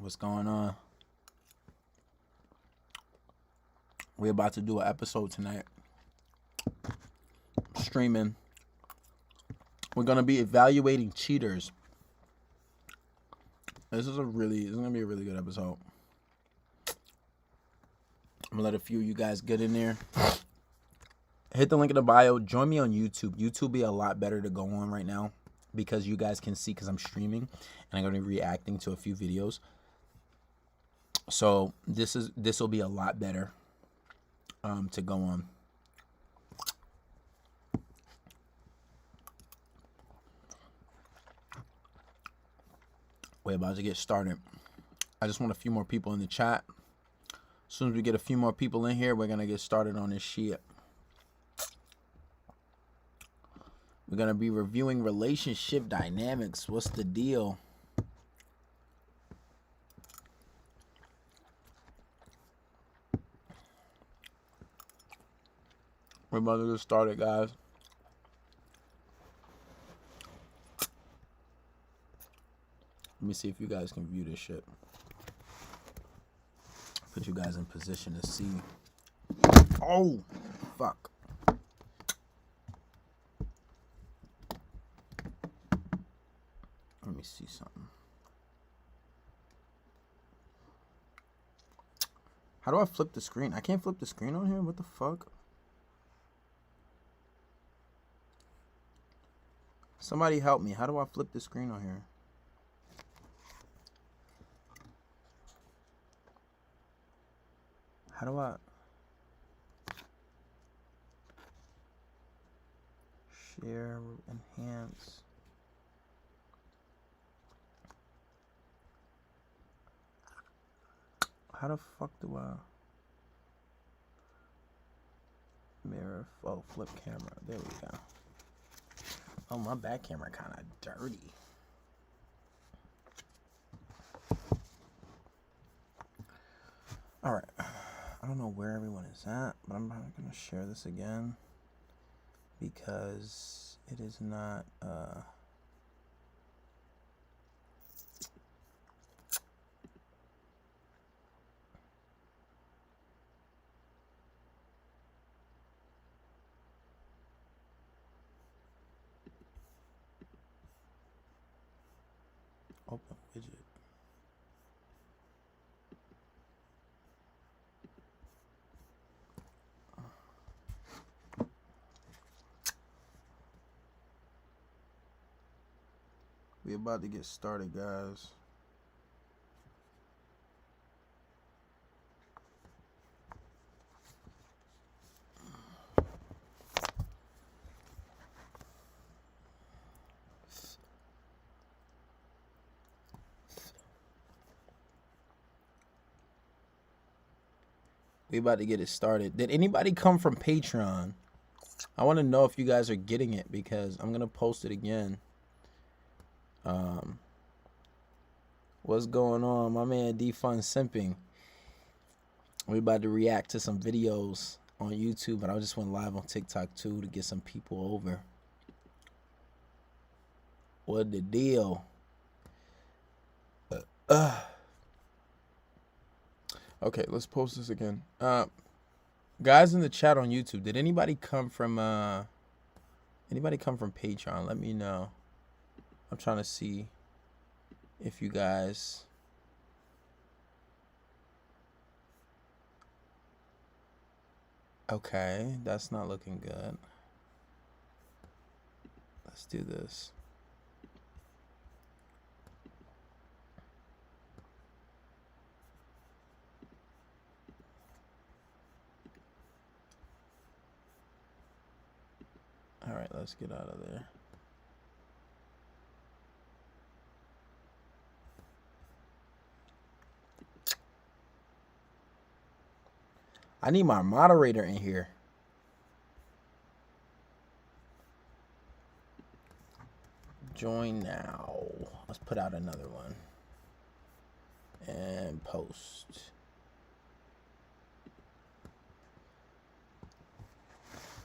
What's going on? We're about to do an episode tonight. Streaming. We're gonna be evaluating cheaters. This is gonna be a really good episode. I'm gonna let a few of you guys get in there. Hit the link in the bio. Join me on YouTube. YouTube be a lot better to go on right now because you guys can see because I'm streaming and I'm gonna be reacting to a few videos. So this will be a lot better to go on. We're about to get started. I just want a few more people in the chat. As soon as we get a few more people in here, we're gonna get started on this shit. We're gonna be reviewing relationship dynamics. What's the deal? We're about to get started, guys. Let me see if you guys can view this shit. Put you guys in position to see. Oh, fuck. Let me see something. How do I flip the screen? I can't flip the screen on here? What the fuck? Somebody help me. How do I flip the screen on here? How do I share, enhance? How the fuck do I mirror? Oh, flip camera. There we go. Oh, my back camera kind of dirty. All right. I don't know where everyone is at, but I'm not going to share this again because it is not open widget. We about to get started, guys. We about to get it started. Did anybody come from Patreon? I want to know if you guys are getting it because I'm going to post it again. What's going on? My man Defund Simping. We about to react to some videos on YouTube, but I just went live on TikTok too to get some people over. What the deal? Okay, let's post this again. Guys in the chat on YouTube, did anybody come from Patreon? Let me know. I'm trying to see if you guys okay, that's not looking good. Let's do this. All right, let's get out of there. I need my moderator in here. Join now. Let's put out another one. And post.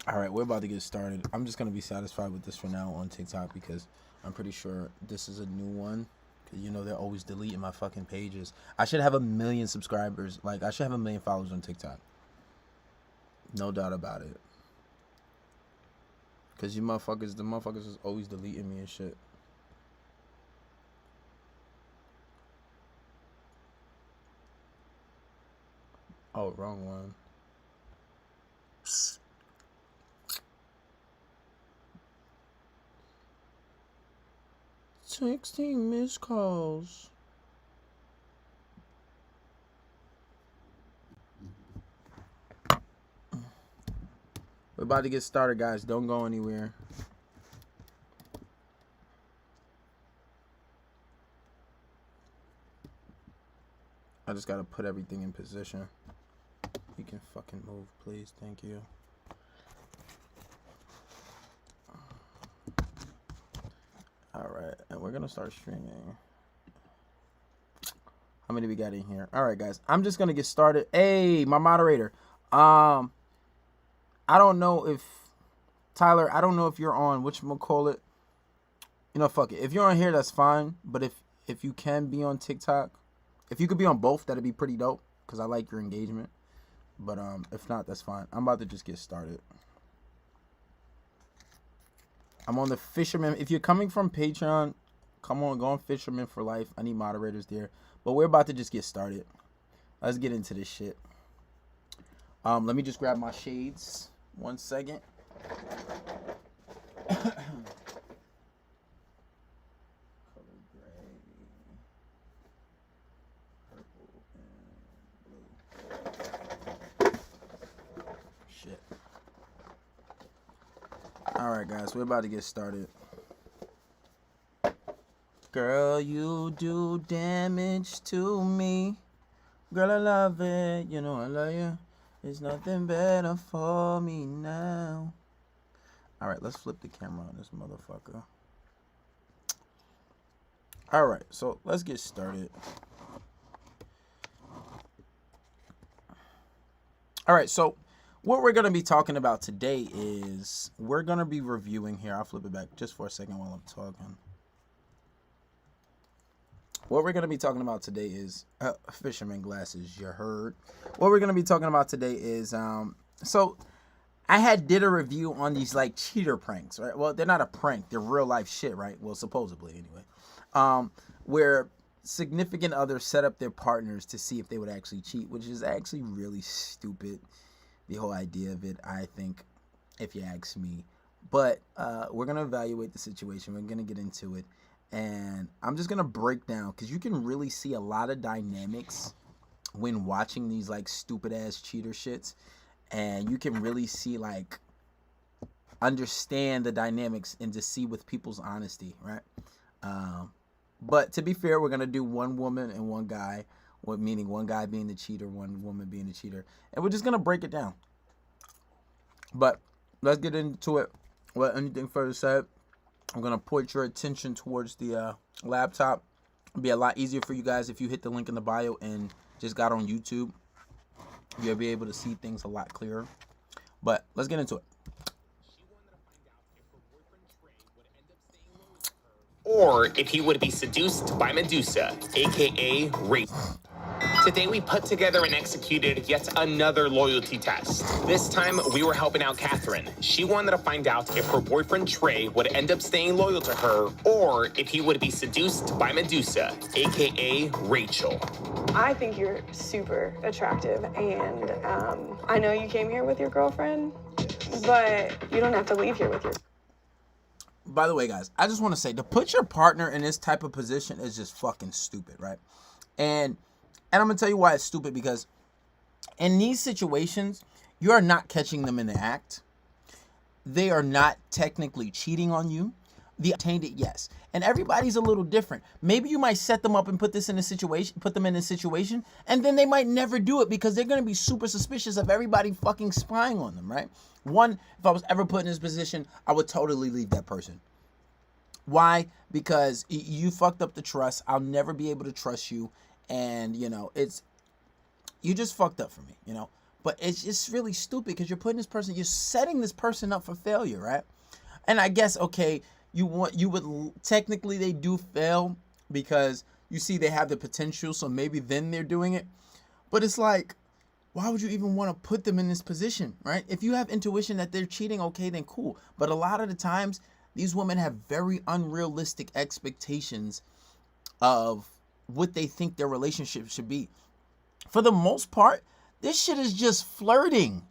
All right, we're about to get started. I'm just going to be satisfied with this for now on TikTok because I'm pretty sure this is a new one You know, they're always deleting my fucking pages. I should have 1 million subscribers. Like, I should have 1 million followers on TikTok. No doubt about it. Because the motherfuckers is always deleting me and shit. Oh, wrong one. 16 missed calls. We're about to get started, guys. Don't go anywhere. I just gotta put everything in position. You can fucking move, please. Thank you. Alright, and we're gonna start streaming. How many we got in here? Alright, guys. I'm just gonna get started. Hey, my moderator. I don't know if Tyler, I don't know if you're on whatchamacallit. You know, fuck it. If you're on here, that's fine. But if you can be on TikTok, if you could be on both, that'd be pretty dope. Because I like your engagement. But if not, that's fine. I'm about to just get started. I'm on the Fisherman. If you're coming from Patreon, come on, go on Fisherman for Life. I need moderators there. But we're about to just get started. Let's get into this shit. Let me just grab my shades. 1 second. Alright, guys, we're about to get started. Girl, you do damage to me. Girl, I love it. You know I love you. There's nothing better for me now. Alright, let's flip the camera on this motherfucker. Alright, so let's get started. Alright, so what we're going to be talking about today is we're going to be reviewing here. I'll flip it back just for a second while I'm talking. What we're going to be talking about today is fisherman glasses, you heard. What we're going to be talking about today is, so I did a review on these like cheater pranks, right? Well, they're not a prank. They're real life shit, right? Well, supposedly anyway. Where significant others set up their partners to see if they would actually cheat, which is actually really stupid. The whole idea of it, I think, if you ask me. But we're going to evaluate the situation. We're going to get into it. And I'm just going to break down, because you can really see a lot of dynamics when watching these, like, stupid-ass cheater shits. And you can really see, like, understand the dynamics and just see with people's honesty, right? But to be fair, we're going to do one woman and one guy. Meaning one guy being the cheater, one woman being the cheater. And we're just going to break it down. But let's get into it. Without anything further said, I'm going to point your attention towards the laptop. It'll be a lot easier for you guys if you hit the link in the bio and just got on YouTube. You'll be able to see things a lot clearer. But let's get into it. Or if he would be seduced by Medusa, aka Rachel. Today we put together and executed yet another loyalty test. This time we were helping out Catherine. She wanted to find out if her boyfriend Trey would end up staying loyal to her, or if he would be seduced by Medusa, aka Rachel. I think you're super attractive, and I know you came here with your girlfriend, but you don't have to leave here with your... By the way, guys, I just want to say, to put your partner in this type of position is just fucking stupid, right? And I'm going to tell you why it's stupid, because in these situations, you are not catching them in the act. They are not technically cheating on you. The obtained it, yes. And everybody's a little different. Maybe you might set them up and put them in a situation, and then they might never do it because they're going to be super suspicious of everybody fucking spying on them, right? One, if I was ever put in this position, I would totally leave that person. Why? Because you fucked up the trust. I'll never be able to trust you. And, you know, you just fucked up for me, you know. But it's just really stupid because you're setting this person up for failure, right? And I guess, okay, technically they do fail, because you see they have the potential, so maybe then they're doing it. But it's like, why would you even want to put them in this position, right? If you have intuition that they're cheating, okay, then cool. But a lot of the times, these women have very unrealistic expectations of what they think their relationship should be. For the most part, this shit is just flirting.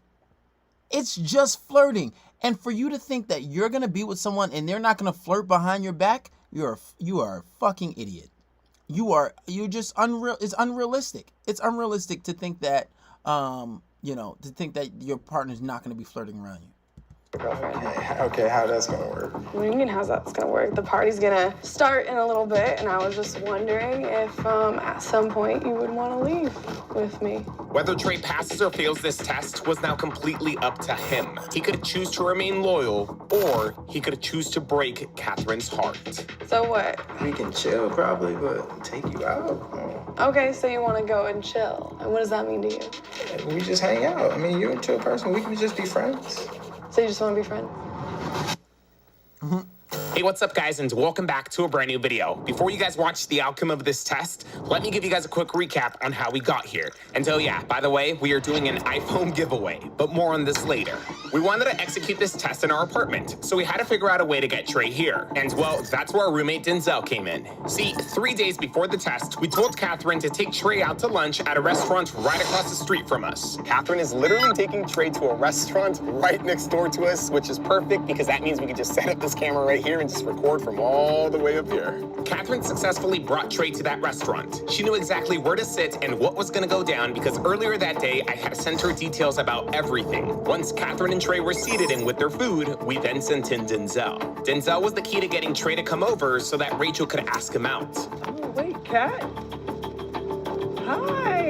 It's just flirting. And for you to think that you're going to be with someone and they're not going to flirt behind your back, you are a fucking idiot. You're just unreal. It's unrealistic. It's unrealistic to think that, to think that your partner's not going to be flirting around you. Okay, how that's gonna work? What do you mean, how's that gonna work? The party's gonna start in a little bit, and I was just wondering if at some point you would want to leave with me. Whether Trey passes or fails this test was now completely up to him. He could choose to remain loyal, or he could choose to break Catherine's heart. So what? We can chill probably, but take you out? Okay, so you want to go and chill. And what does that mean to you? We just hang out. I mean, you're a chill person. We can just be friends. So you just want to be friends? Hey, what's up, guys, and welcome back to a brand new video. Before you guys watch the outcome of this test, let me give you guys a quick recap on how we got here. And so, yeah, by the way, we are doing an iPhone giveaway, but more on this later. We wanted to execute this test in our apartment, so we had to figure out a way to get Trey here. And, well, that's where our roommate Denzel came in. See, 3 days before the test, we told Catherine to take Trey out to lunch at a restaurant right across the street from us. Catherine is literally taking Trey to a restaurant right next door to us, which is perfect because that means we can just set up this camera right here and just record from all the way up here. Catherine successfully brought Trey to that restaurant. She knew exactly where to sit and what was gonna go down because earlier that day, I had sent her details about everything. Once Catherine and Trey were seated and with their food, we then sent in Denzel. Denzel was the key to getting Trey to come over so that Rachel could ask him out. Oh, wait, Kat. Hi.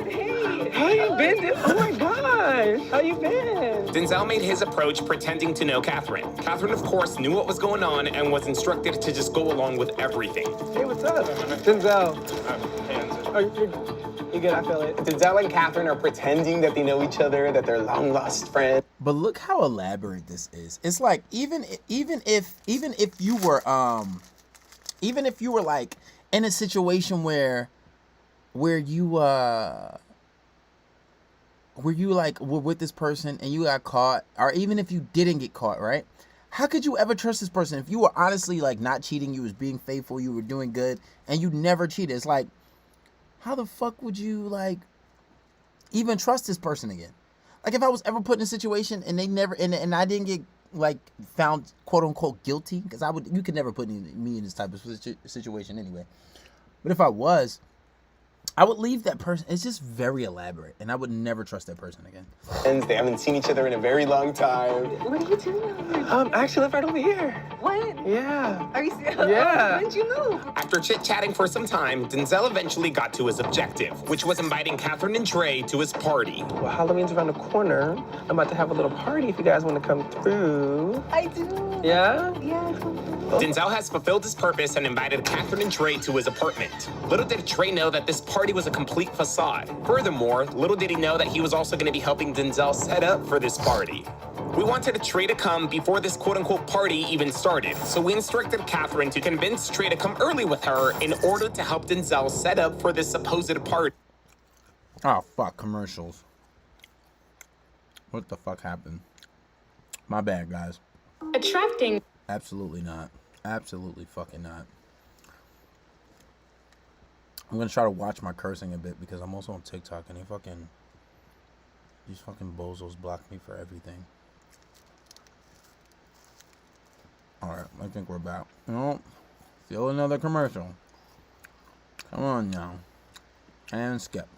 Hey. How you been? Oh my gosh. How you been? Denzel made his approach pretending to know Catherine. Catherine, of course, knew what was going on and was instructed to just go along with everything. Hey, what's up? Denzel. Oh, you good? I feel it. Denzel and Catherine are pretending that they know each other, that they're long lost friends. But look how elaborate this is. It's like even if you were like in a situation where you like were with this person and you got caught, or even if you didn't get caught, right? How could you ever trust this person if you were honestly like not cheating, you was being faithful, you were doing good, and you never cheated? It's like, how the fuck would you like even trust this person again? Like if I was ever put in a situation and they never and I didn't get like found quote unquote guilty, because you could never put me in this type of situation anyway. But if I was, I would leave that person. It's just very elaborate, and I would never trust that person again. They haven't seen each other in a very long time. What are you doing? I actually live right over here. What? Yeah. Are you serious? Yeah. When did you move? After chit-chatting for some time, Denzel eventually got to his objective, which was inviting Catherine and Trey to his party. Well, Halloween's around the corner. I'm about to have a little party if you guys want to come through. I do. Yeah? Yeah, come through. Denzel has fulfilled his purpose and invited Catherine and Trey to his apartment. Little did Trey know that this party was a complete facade. Furthermore, little did he know that he was also going to be helping Denzel set up for this party. We wanted Trey to come before this quote-unquote party even started, so we instructed Catherine to convince Trey to come early with her in order to help Denzel set up for this supposed party. Oh, fuck, commercials. What the fuck happened? My bad, guys. Attracting. Absolutely not. Absolutely fucking not. I'm gonna try to watch my cursing a bit because I'm also on TikTok and these fucking bozos block me for everything. Alright, I think we're back. No, still another commercial. Come on now. And skip.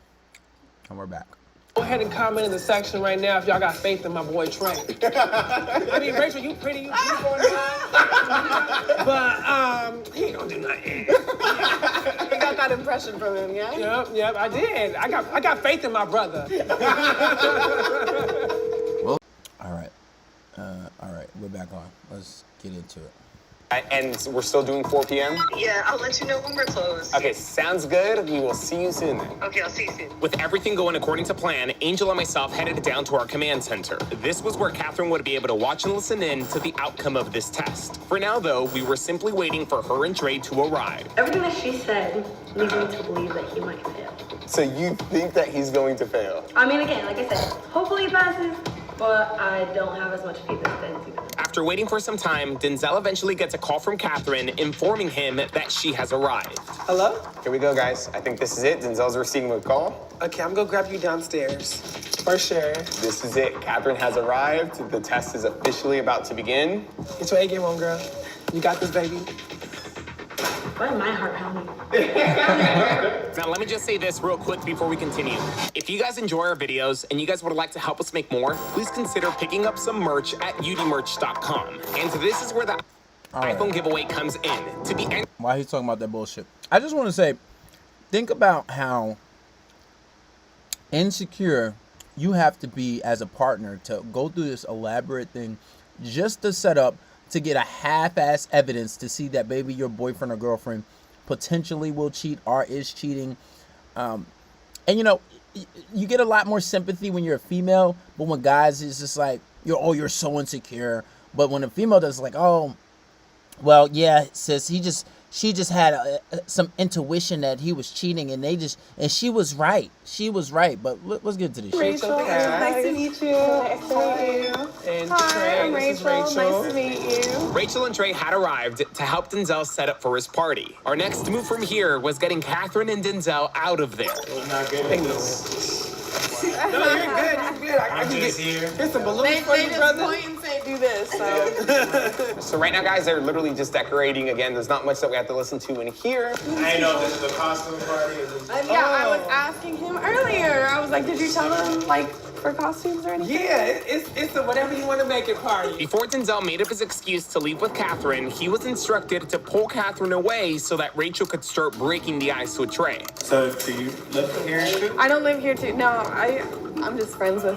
And we're back. Go ahead and comment in the section right now if y'all got faith in my boy Trey. I mean, Rachel, you pretty, you beautiful, but he ain't gonna do nothing. You got that impression from him, yeah? Yep, I did. I got faith in my brother. Well, all right, we're back on. Let's get into it. And we're still doing 4 p.m.? Yeah, I'll let you know when we're closed. Okay, sounds good. We will see you soon then. Okay, I'll see you soon. With everything going according to plan, Angel and myself headed down to our command center. This was where Catherine would be able to watch and listen in to the outcome of this test. For now, though, we were simply waiting for her and Trey to arrive. Everything that she said leads me to believe that he might fail. So you think that he's going to fail? I mean, again, like I said, hopefully he passes, but I don't have as much faith as Denzel. After waiting for some time, Denzel eventually gets a call from Catherine informing him that she has arrived. Hello? Here we go, guys. I think this is it. Denzel's receiving a call. Okay, I'm gonna grab you downstairs. For sure. This is it. Catherine has arrived. The test is officially about to begin. Get your A game on, girl. You got this, baby. Why is my heart pounding? Now, let me just say this real quick before we continue. If you guys enjoy our videos and you guys would like to help us make more, please consider picking up some merch at udimerch.com. And this is where the iPhone giveaway comes in. To be Why he's talking about that bullshit? I just want to say, think about how insecure you have to be as a partner to go through this elaborate thing just to set up to get a half-ass evidence to see that maybe your boyfriend or girlfriend potentially will cheat or is cheating. And you know, you get a lot more sympathy when you're a female, but when guys, it's just like, you're so insecure. But when a female does, like, oh, well, yeah, sis, she just had some intuition that he was cheating, and she was right. She was right. But let's get to this shit. Rachel, nice to meet you. Nice to meet you. And Hi, Trey, I'm this is Rachel. Nice to meet you. Rachel and Trey had arrived to help Denzel set up for his party. Our next move from here was getting Catherine and Denzel out of there. No, you're good. You're good. I can get here. Here's some balloons for you, brother. Point and say do this. So. So right now, guys, they're literally just decorating. Again, there's not much that we have to listen to in here. I know this is a costume party. Yeah, I was asking him earlier. I was like, did you tell him, like, for costumes or anything? Yeah, it's a whatever you want to make it party. Before Denzel made up his excuse to leave with Catherine, he was instructed to pull Catherine away so that Rachel could start breaking the ice with Trey. So do you live here too? I don't live here too. No, I'm just friends with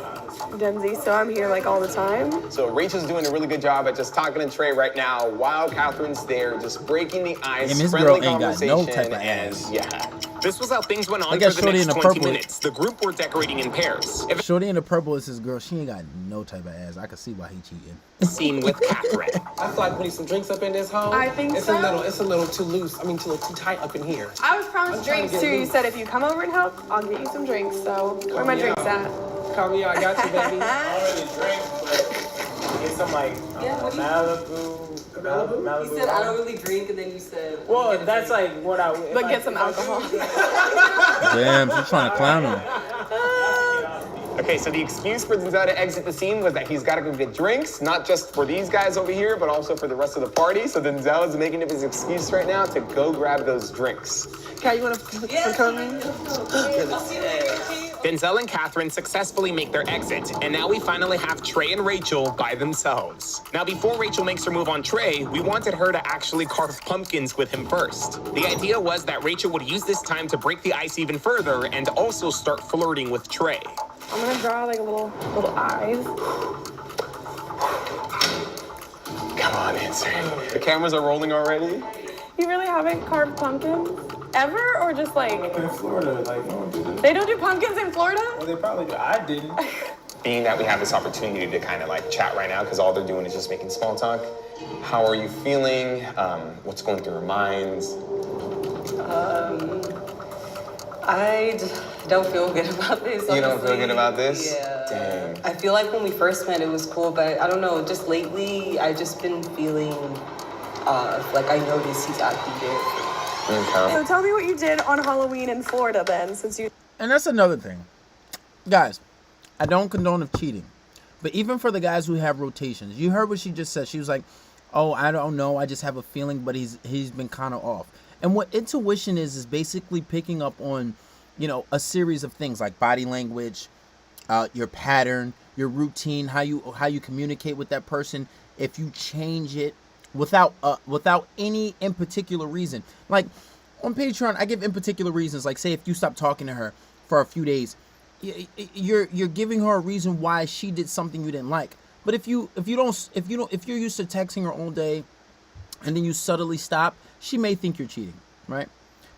Denzel, so I'm here like all the time. So Rachel's doing a really good job at just talking to Trey right now while Catherine's there, just breaking the ice, And this friendly girl ain't got no conversation, type of and ass. yeah. This was how things went on Look at for the Shorty next in the 20 purple. minutes. The group were decorating in pairs. If Shorty in the purple is his girl. She ain't got no type of ass. I can see why he cheating. seen with Catherine. I feel like putting some drinks up in this hole. I think it's so. It's a little too loose. I mean, too tight up in here. I was promised I'm trying to drinks get too. You loose. said if you come over and help, I'll get you some drinks. So where my me drinks out. at? Call me out. I got you, baby. I don't really drink, but get some like Malibu. You said I don't really drink, and then you said. Well, that's like what I. But get some alcohol. Damn, she's trying to clown him. Okay, so the excuse for Denzel to exit the scene was that he's got to go get drinks, not just for these guys over here, but also for the rest of the party. So Denzel is making up his excuse right now to go grab those drinks. Kai, you want to come in? I'll see you later. Denzel and Catherine successfully make their exit, and now we finally have Trey and Rachel by themselves. Now, before Rachel makes her move on Trey, we wanted her to actually carve pumpkins with him first. The idea was that Rachel would use this time to break the ice even further and also start flirting with Trey. I'm gonna draw like a little eyes. Come on, answer. The cameras are rolling already. You really haven't carved pumpkins ever, or just like In Florida, like no one do this. they don't do pumpkins in Florida? Well, they probably do. I didn't. Being that we have this opportunity to kind of like chat right now, because all they're doing is just making small talk. How are you feeling? What's going through your minds? I don't feel good about this. You don't feel honestly. good about this? Yeah. Dang. I feel like when we first met, it was cool, but I don't know. Just lately, I've just been feeling like I noticed he's acting different. Okay. So tell me what you did on Halloween in Florida then, since you. And that's another thing. Guys, I don't condone of cheating. But even for the guys who have rotations, you heard what she just said. She was like, oh, I don't know. I just have a feeling, but he's been kind of off. And what intuition is basically picking up on, you know, a series of things like body language, your pattern, your routine, how you communicate with that person. If you change it without any in particular reason, like on Patreon, I give in particular reasons. Like, say if you stop talking to her for a few days, you're giving her a reason why she did something you didn't like. But if you're used to texting her all day, and then you subtly stop, she may think you're cheating, right?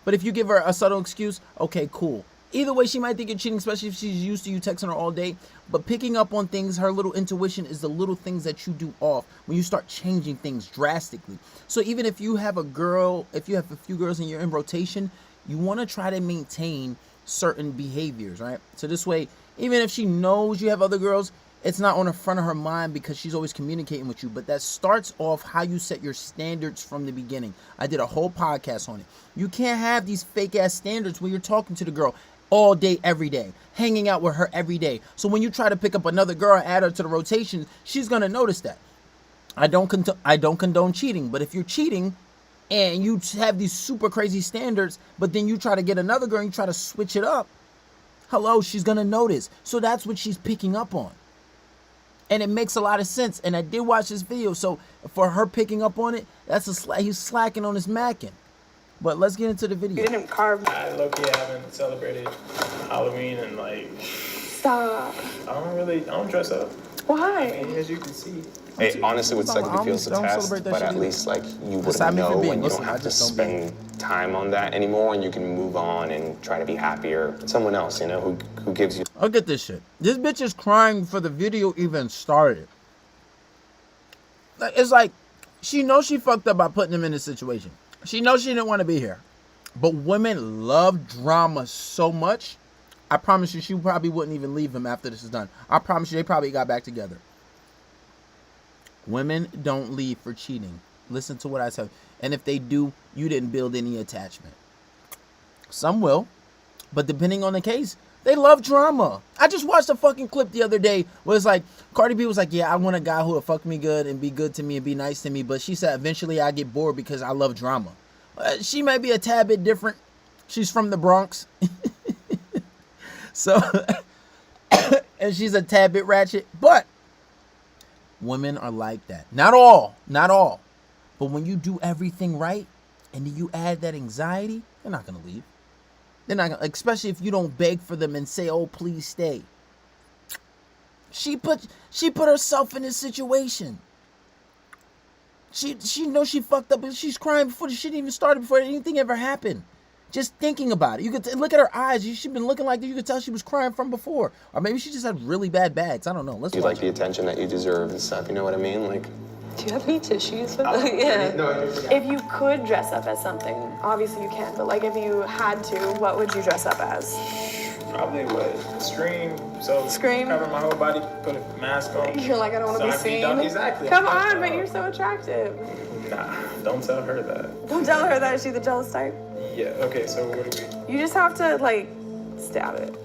But if you give her a subtle excuse, okay, cool. Either way, she might think you're cheating, especially if she's used to you texting her all day. But picking up on things, her little intuition is the little things that you do off when you start changing things drastically. So even if you have a girl, if you have a few girls and you're in rotation, you want to try to maintain certain behaviors, right? So this way, even if she knows you have other girls, it's not on the front of her mind because she's always communicating with you. But that starts off how you set your standards from the beginning. I did a whole podcast on it. You can't have these fake ass standards when you're talking to the girl all day, every day, hanging out with her every day. So when you try to pick up another girl and add her to the rotation, she's going to notice that. I don't condone cheating, but if you're cheating and you have these super crazy standards, but then you try to get another girl and you try to switch it up, hello, she's going to notice. So that's what she's picking up on. And it makes a lot of sense. And I did watch this video. So for her picking up on it, that's he's slacking on his macking. But let's get into the video. You didn't carve. I low-key haven't celebrated Halloween and like. Stop. I don't dress up. Why? I mean, as you can see. It honestly would suck if you feel the test, but at least like you would know and you don't have to spend time on that anymore, and you can move on and try to be happier. Someone else, you know, who gives you. Look at this shit. This bitch is crying before the video even started. It's like she knows she fucked up by putting him in this situation. She knows she didn't want to be here. But women love drama so much. I promise you, she probably wouldn't even leave him after this is done. I promise you, they probably got back together. Women don't leave for cheating. Listen to what I tell you. And if they do, you didn't build any attachment. Some will. But depending on the case, they love drama. I just watched a fucking clip the other day where it's like, Cardi B was like, yeah, I want a guy who will fuck me good and be good to me and be nice to me. But she said, eventually I get bored because I love drama. She might be a tad bit different. She's from the Bronx. So, and she's a tad bit ratchet. But women are like that. Not all. But when you do everything right and then you add that anxiety, they're not going to leave. They're not gonna, especially if you don't beg for them and say, "Oh, please stay." She put herself in this situation. She knows she fucked up, but she's crying before the shit even started, before anything ever happened. Just thinking about it, you could look at her eyes. She's been looking like this. You could tell she was crying from before, or maybe she just had really bad bags. I don't know. Let's. You watch like the attention that you deserve and stuff. You know what I mean? Like. Do you have any tissues? Yeah. If you could dress up as something, obviously you can, but like if you had to, what would you dress up as? Probably what? Scream. So Scream? Cover my whole body, put a mask on. You're like, I don't want to be seen. Exactly. Come on, but you're so attractive. Nah, don't tell her that. Don't tell her that. Is she the jealous type? Yeah, okay, so what do we? You just have to, like, stab it.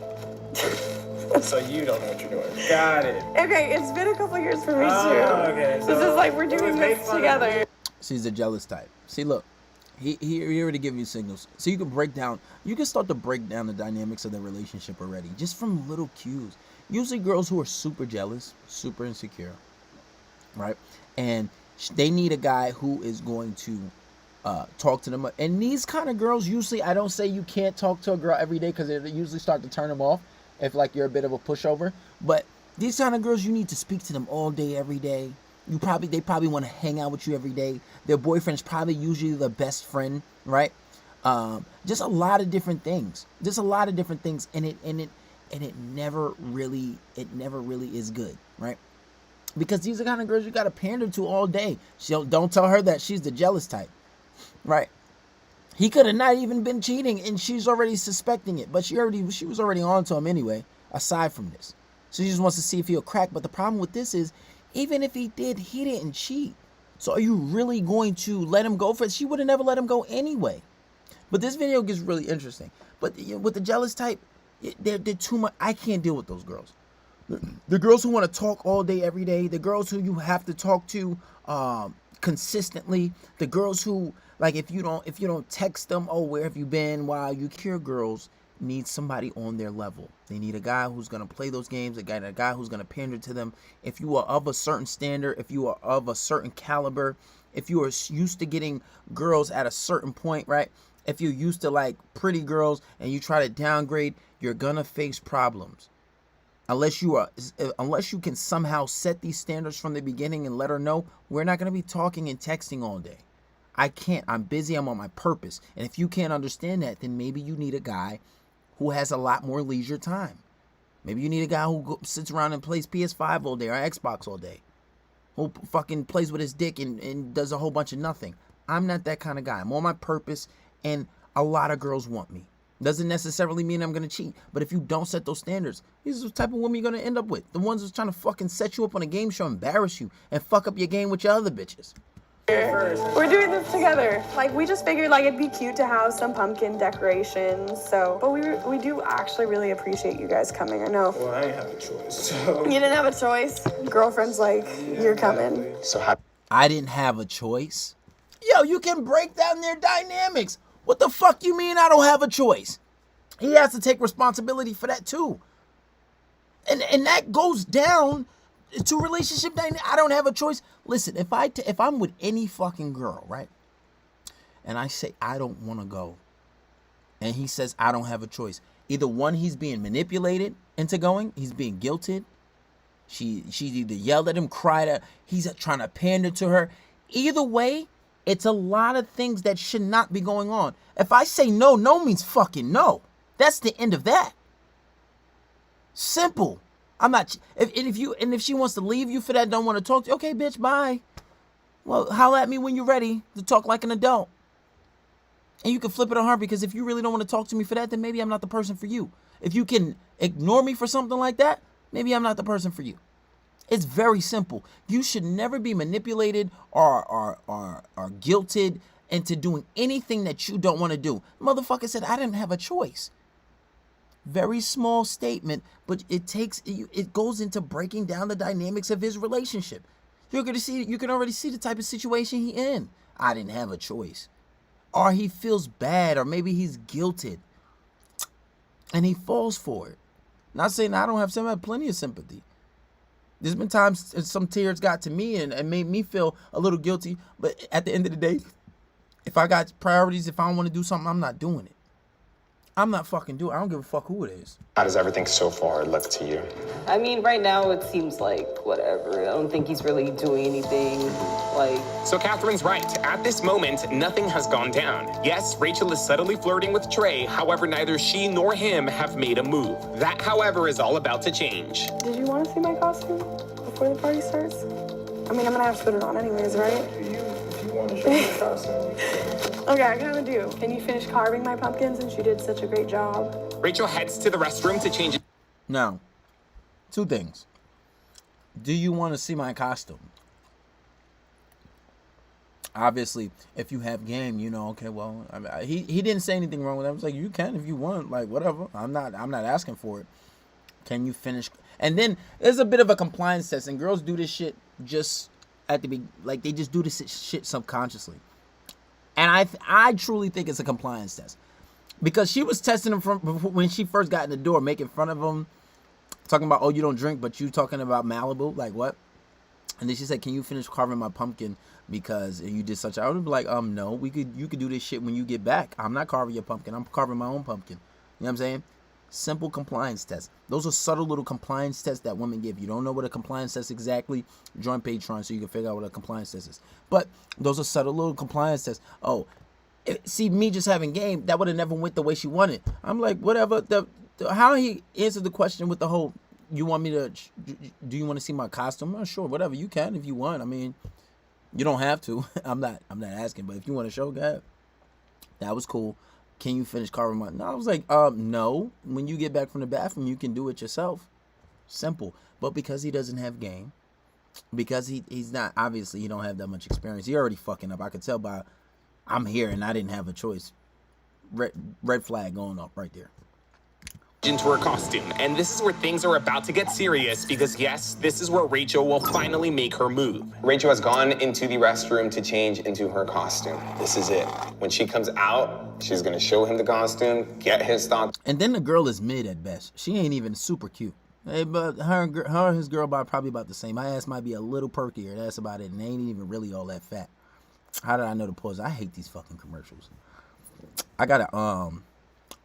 So you don't know what you're doing. Got it. Okay, it's been a couple years for me, too. Okay. So this is like, we're doing this together. She's a jealous type. See, look. He already giving you signals. So you can start to break down the dynamics of the relationship already, just from little cues. Usually girls who are super jealous, super insecure, right? And they need a guy who is going to talk to them. And these kind of girls, usually, I don't say you can't talk to a girl every day, because it usually start to turn them off if like you're a bit of a pushover. But these kind of girls, you need to speak to them all day, every day. They probably want to hang out with you every day. Their boyfriend's probably usually their best friend, right? Just a lot of different things. And it never really is good, right? Because these are the kind of girls you gotta pander to all day. Don't tell her that she's the jealous type, right? He could have not even been cheating, and she's already suspecting it. But she was already on to him anyway. Aside from this, so she just wants to see if he'll crack. But the problem with this is, even if he did, he didn't cheat. So are you really going to let him go for it? She would have never let him go anyway. But this video gets really interesting. But with the jealous type, they're too much. I can't deal with those girls. The girls who want to talk all day, every day. The girls who you have to talk to consistently. The girls who, like, if you don't text them, oh, where have you been? While you care, girls need somebody on their level. They need a guy who's going to play those games, a guy who's going to pander to them. If you are of a certain standard, if you are of a certain caliber, if you are used to getting girls at a certain point, right? If you're used to like pretty girls and you try to downgrade, you're going to face problems. Unless you can somehow set these standards from the beginning and let her know, we're not going to be talking and texting all day. I can't. I'm busy. I'm on my purpose. And if you can't understand that, then maybe you need a guy who has a lot more leisure time. Maybe you need a guy who sits around and plays PS5 all day or Xbox all day. Who fucking plays with his dick and does a whole bunch of nothing. I'm not that kind of guy. I'm on my purpose, and a lot of girls want me. Doesn't necessarily mean I'm going to cheat. But if you don't set those standards, these are the type of women you're going to end up with. The ones who's trying to fucking set you up on a game show, embarrass you, and fuck up your game with your other bitches. We're doing this together. Like, we just figured, like, it'd be cute to have some pumpkin decorations, so. But we do actually really appreciate you guys coming, I know. Well, I didn't have a choice, so. You didn't have a choice? Girlfriend's like, you're coming. So how? I didn't have a choice? Yo, you can break down their dynamics. What the fuck you mean I don't have a choice? He has to take responsibility for that too. And that goes down to relationship dynamics. I don't have a choice. Listen, if I'm with any fucking girl, right? And I say I don't want to go. And he says I don't have a choice. Either one, he's being manipulated into going. He's being guilted. She either yelled at him, cried at, he's trying to pander to her. Either way, it's a lot of things that should not be going on. If I say no, no means fucking no. That's the end of that. Simple. I'm not. If she wants to leave you for that, don't want to talk to you, okay, bitch, bye. Well, holler at me when you're ready to talk like an adult. And you can flip it on her, because if you really don't want to talk to me for that, then maybe I'm not the person for you. If you can ignore me for something like that, maybe I'm not the person for you. It's very simple. You should never be manipulated or guilted into doing anything that you don't want to do. Motherfucker said I didn't have a choice. Very small statement, but it goes into breaking down the dynamics of his relationship. You can already see the type of situation he in. I didn't have a choice. Or he feels bad, or maybe he's guilted. And he falls for it. Not saying I don't have some, I have plenty of sympathy. There's been times some tears got to me and made me feel a little guilty. But at the end of the day, if I got priorities, if I don't want to do something, I'm not doing it. I'm not fucking doing it. I don't give a fuck who it is. How does everything so far look to you? I mean, right now it seems like whatever. I don't think he's really doing anything like. So Catherine's right. At this moment, nothing has gone down. Yes, Rachel is subtly flirting with Trey. However, neither she nor him have made a move. That, however, is all about to change. Did you want to see my costume before the party starts? I mean, I'm gonna have to put it on anyways, right? If you want to show me the costume. Okay, I kind of do. Can you finish carving my pumpkin since you did such a great job? Rachel heads to the restroom to change. Now, two things. Do you want to see my costume? Obviously, if you have game, you know, okay, well, I mean, he didn't say anything wrong with that. I was like, you can if you want, like, whatever. I'm not asking for it. Can you finish? And then there's a bit of a compliance test, and girls do this shit just at the beginning, like they just do this shit subconsciously. And I truly think it's a compliance test, because she was testing him from when she first got in the door, making fun of him, talking about, oh, you don't drink, but you talking about Malibu, like what? And then she said, can you finish carving my pumpkin because you did such? I would be like, no, you could do this shit when you get back. I'm not carving your pumpkin. I'm carving my own pumpkin. You know what I'm saying? Simple compliance test. Those are subtle little compliance tests that women give. You don't know what a compliance test exactly, join Patreon so you can figure out what a compliance test is. But those are subtle little compliance tests. Oh, see, me just having game, that would have never went the way she wanted. I'm like, whatever. How he answered the question with the whole, you want me to, do you want to see my costume? Oh, sure, whatever, you can if you want. I mean, you don't have to. I'm not asking, but if you want to show that was cool. Can you finish carving my? No, I was like, no. When you get back from the bathroom, you can do it yourself. Simple. But because he doesn't have game, because he's not, obviously he don't have that much experience. He already fucking up. I could tell by, I'm here and I didn't have a choice. Red flag going up right there. Into her costume, and this is where things are about to get serious, because yes, this is where Rachel will finally make her move. Rachel has gone into the restroom to change into her costume. This is it. When she comes out, she's gonna show him the costume, get his thoughts. And then the girl is mid at best. She ain't even super cute. Hey, but her and his girl probably about the same. My ass might be a little perkier. That's about it. And they ain't even really all that fat. How did I know to pause? I hate these fucking commercials. I gotta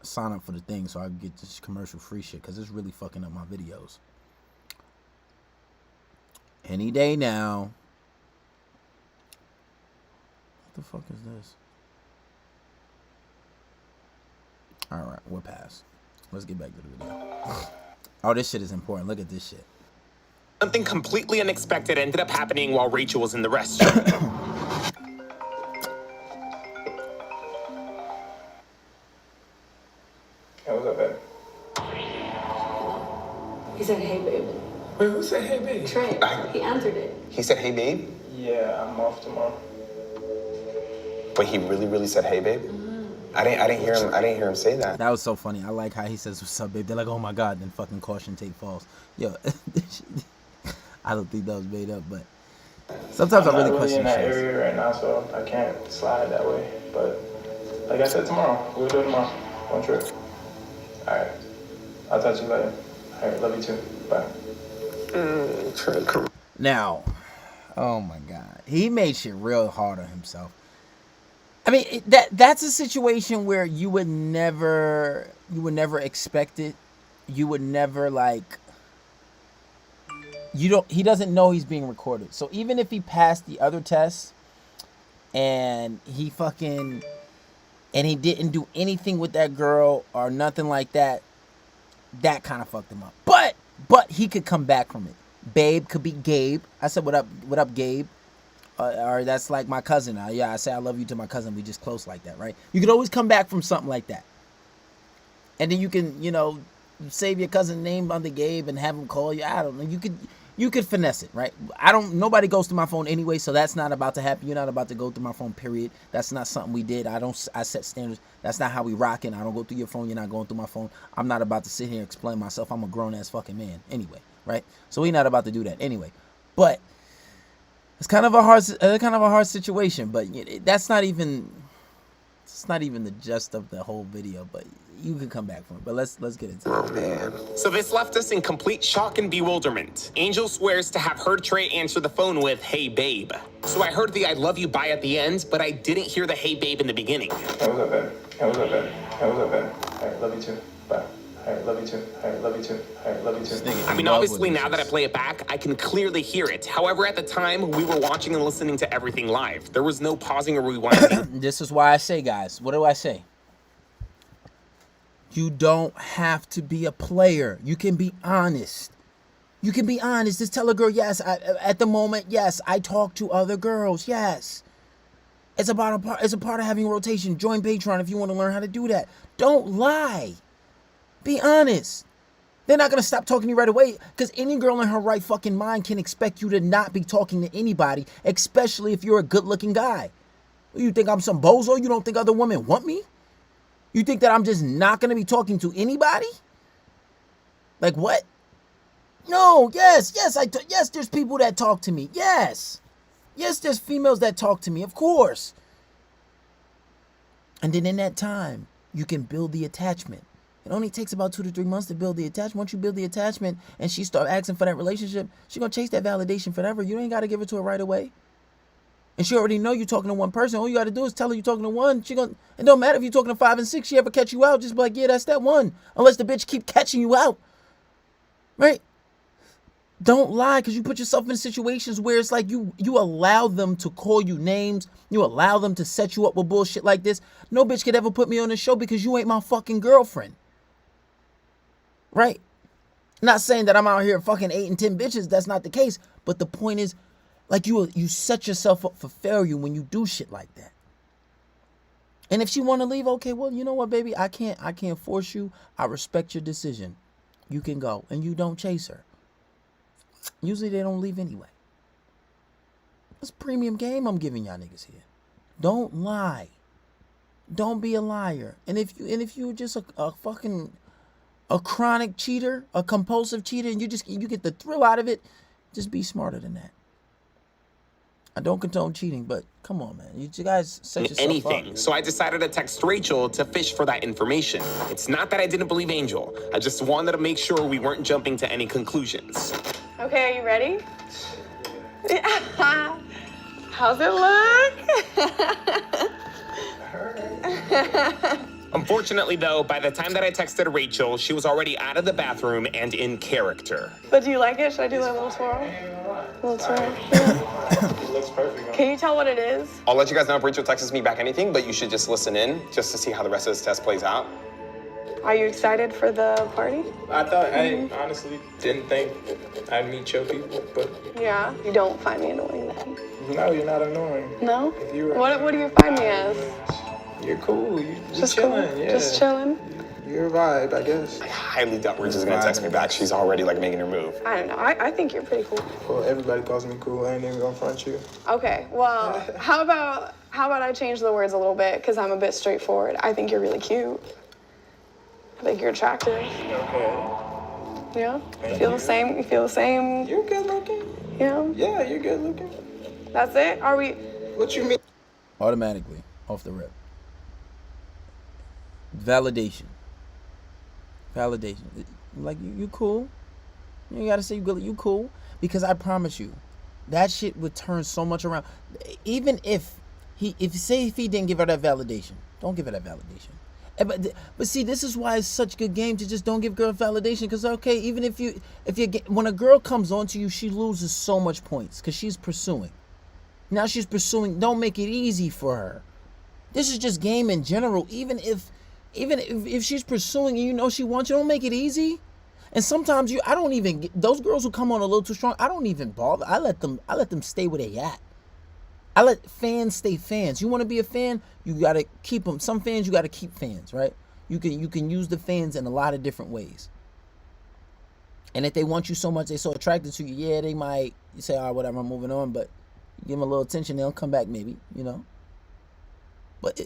sign up for the thing so I can get this commercial free shit, because it's really fucking up my videos. Any day now. What the fuck is this? All right, we're past. Let's get back to the video. Oh, this shit is important. Look at this shit. Something completely unexpected ended up happening while Rachel was in the restroom. Hey, what's up, babe? He said, hey, babe. Wait, who said hey, babe? Trey, he answered it. He said, hey, babe? Yeah, I'm off tomorrow. But he really said, hey, babe? I didn't hear him say that. That was so funny. I like how he says, what's up, babe? They're like, oh my God, then fucking caution tape falls. Yo, I don't think that was made up, but sometimes I really question in that shit. area right now, so I can't slide that way. But like I said, tomorrow. We'll do it tomorrow. One trip. All right. I'll talk to you later. All right, love you too. Bye. Now, oh my God, he made shit real hard on himself. I mean, that's a situation where you would never expect it. You would never like. He doesn't know he's being recorded. So even if he passed the other tests, and he didn't do anything with that girl or nothing like that, that kind of fucked him up. But he could come back from it. Babe could be Gabe. I said, what up, Gabe? Or that's like my cousin. Yeah, I say I love you to my cousin. We just close like that, right? You could always come back from something like that. And then you can, save your cousin's name under Gabe and have him call you. I don't know. You could finesse it, right? Nobody goes through my phone anyway, so that's not about to happen. You're not about to go through my phone, period. That's not something we did. I set standards. That's not how we rockin'. I don't go through your phone. You're not going through my phone. I'm not about to sit here and explain myself. I'm a grown-ass fucking man anyway, right? So we're not about to do that anyway. But it's kind of a hard situation, but that's not even. It's not even the gist of the whole video, but you can come back from it. But let's get into it. Oh, man. So this left us in complete shock and bewilderment. Angel swears to have heard Trey answer the phone with, hey, babe. So I heard the I love you bye at the end, but I didn't hear the hey, babe in the beginning. Hey, what's up, babe? Hey, what's up, babe? Hey, what's up, babe? All right, love you too. Bye. All right, love you too. All right, love you too. All right, love you too. I mean, obviously, now that I play it back, I can clearly hear it. However, at the time, we were watching and listening to everything live. There was no pausing or rewinding. This is why I say, guys, what do I say? You don't have to be a player. You can be honest. You can be honest. Just tell a girl, yes, at the moment, yes, I talk to other girls, yes. It's a part of having rotation. Join Patreon if you want to learn how to do that. Don't lie. Be honest. They're not going to stop talking to you right away, because any girl in her right fucking mind can expect you to not be talking to anybody, especially if you're a good-looking guy. You think I'm some bozo? You don't think other women want me? You think that I'm just not going to be talking to anybody? Like what? No, yes, there's people that talk to me. Yes, there's females that talk to me, of course. And then in that time, you can build the attachment. It only takes about 2 to 3 months to build the attachment. Once you build the attachment and she start asking for that relationship, she's going to chase that validation forever. You ain't got to give it to her right away. And she already know you're talking to one person. All you got to do is tell her you're talking to one. It don't matter if you're talking to 5 and 6. She ever catch you out, just be like, yeah, that's that one. Unless the bitch keep catching you out. Right? Don't lie, because you put yourself in situations where it's like you allow them to call you names. You allow them to set you up with bullshit like this. No bitch could ever put me on the show because you ain't my fucking girlfriend. Right? Not saying that I'm out here fucking 8 and 10 bitches. That's not the case. But the point is, like, you set yourself up for failure when you do shit like that. And if she want to leave, okay, well, you know what, baby? I can't force you. I respect your decision. You can go. And you don't chase her. Usually they don't leave anyway. It's premium game I'm giving y'all niggas here. Don't lie. Don't be a liar. And if you're just a fucking a chronic cheater, a compulsive cheater, and you get the thrill out of it, just be smarter than that. I don't condone cheating, but come on, man. You guys set yourself anything. up. So I decided to text Rachel to fish for that information. It's not that I didn't believe Angel. I just wanted to make sure we weren't jumping to any conclusions. Okay, are you ready? How's it look? Unfortunately, though, by the time that I texted Rachel, she was already out of the bathroom and in character. But do you like it? Should I do that little swirl? That's right. Yeah. It looks perfect. Can you tell what it is? I'll let you guys know if Rachel texts me back anything, but you should just listen in just to see how the rest of this test plays out. Are you excited for the party? I honestly didn't think I'd meet your people, but Yeah. You don't find me annoying then? no, you're not annoying. No? If you were- What do you find me as? You're cool. You're Just chilling. cool? Yeah. Just chilling? You're a vibe, I guess. I highly doubt Rachel's gonna text me back. She's already like making her move. I don't know. I think you're pretty cool. Well, everybody calls me cool. I ain't even gonna front you. Okay, well, how about I change the words a little bit because I'm a bit straightforward. I think you're really cute. I think you're attractive. Okay. Yeah? You feel the same? You feel the same? You're good looking. Yeah? Yeah, you're good looking. That's it? Are we? What you mean? Automatically, off the rip. Validation. Like, you cool. You gotta say you cool. Because I promise you, that shit would turn so much around. Even if he didn't give her that validation, don't give her that validation. But see, this is why it's such good game to just don't give girl validation. Because okay, even when a girl comes on to you, she loses so much points because she's pursuing. Now she's pursuing. Don't make it easy for her. This is just game in general. Even if she's pursuing and you know she wants you, don't make it easy. And sometimes I don't even get those girls who come on a little too strong. I don't even bother. I let them stay where they at. I let fans stay fans. You want to be a fan, you gotta keep them. Some fans you gotta keep fans, right? You can use the fans in a lot of different ways. And if they want you so much, they're so attracted to you, yeah, they might say, all right, whatever, I'm moving on. But you give them a little attention, they'll come back maybe, you know. But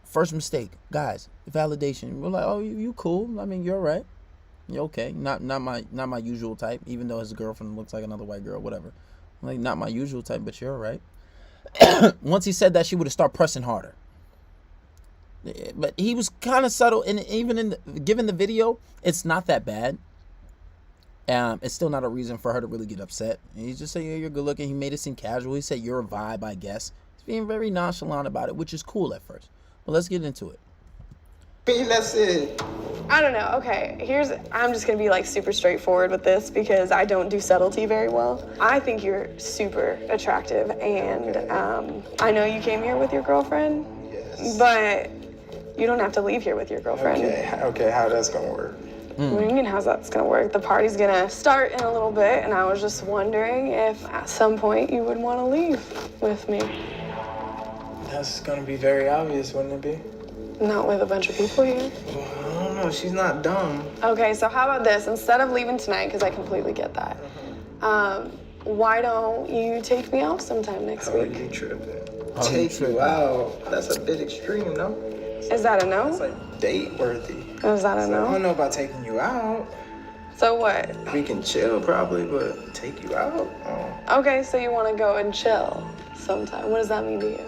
first mistake, guys, validation. We're like, oh, you cool. I mean, you're all right. You're okay. Not my usual type, even though his girlfriend looks like another white girl, whatever. Like, not my usual type, but you're all right. Once he said that, she would have started pressing harder. But he was kind of subtle, and even given the video, it's not that bad. It's still not a reason for her to really get upset. And he just said, yeah, you're good looking. He made it seem casual. He said, you're a vibe, I guess. He's being very nonchalant about it, which is cool at first. But let's get into it. That's it. I don't know. Okay, I'm just gonna be like super straightforward with this because I don't do subtlety very well. I think you're super attractive, and I know you came here with your girlfriend, but you don't have to leave here with your girlfriend. Okay, how that's gonna work? What do you mean, how's that gonna work? The party's gonna start in a little bit, and I was just wondering if at some point you would want to leave with me. That's gonna be very obvious, wouldn't it be? Not with a bunch of people here. Well, I don't know. She's not dumb. Okay, so how about this? Instead of leaving tonight, because I completely get that, why don't you take me out sometime next week? You tripping? Take you out? That's a bit extreme, no? Is that a no? It's like date worthy. Is that a I no? don't know about taking you out. So what? We can chill probably, but take you out? Okay, so you want to go and chill sometime. What does that mean to you?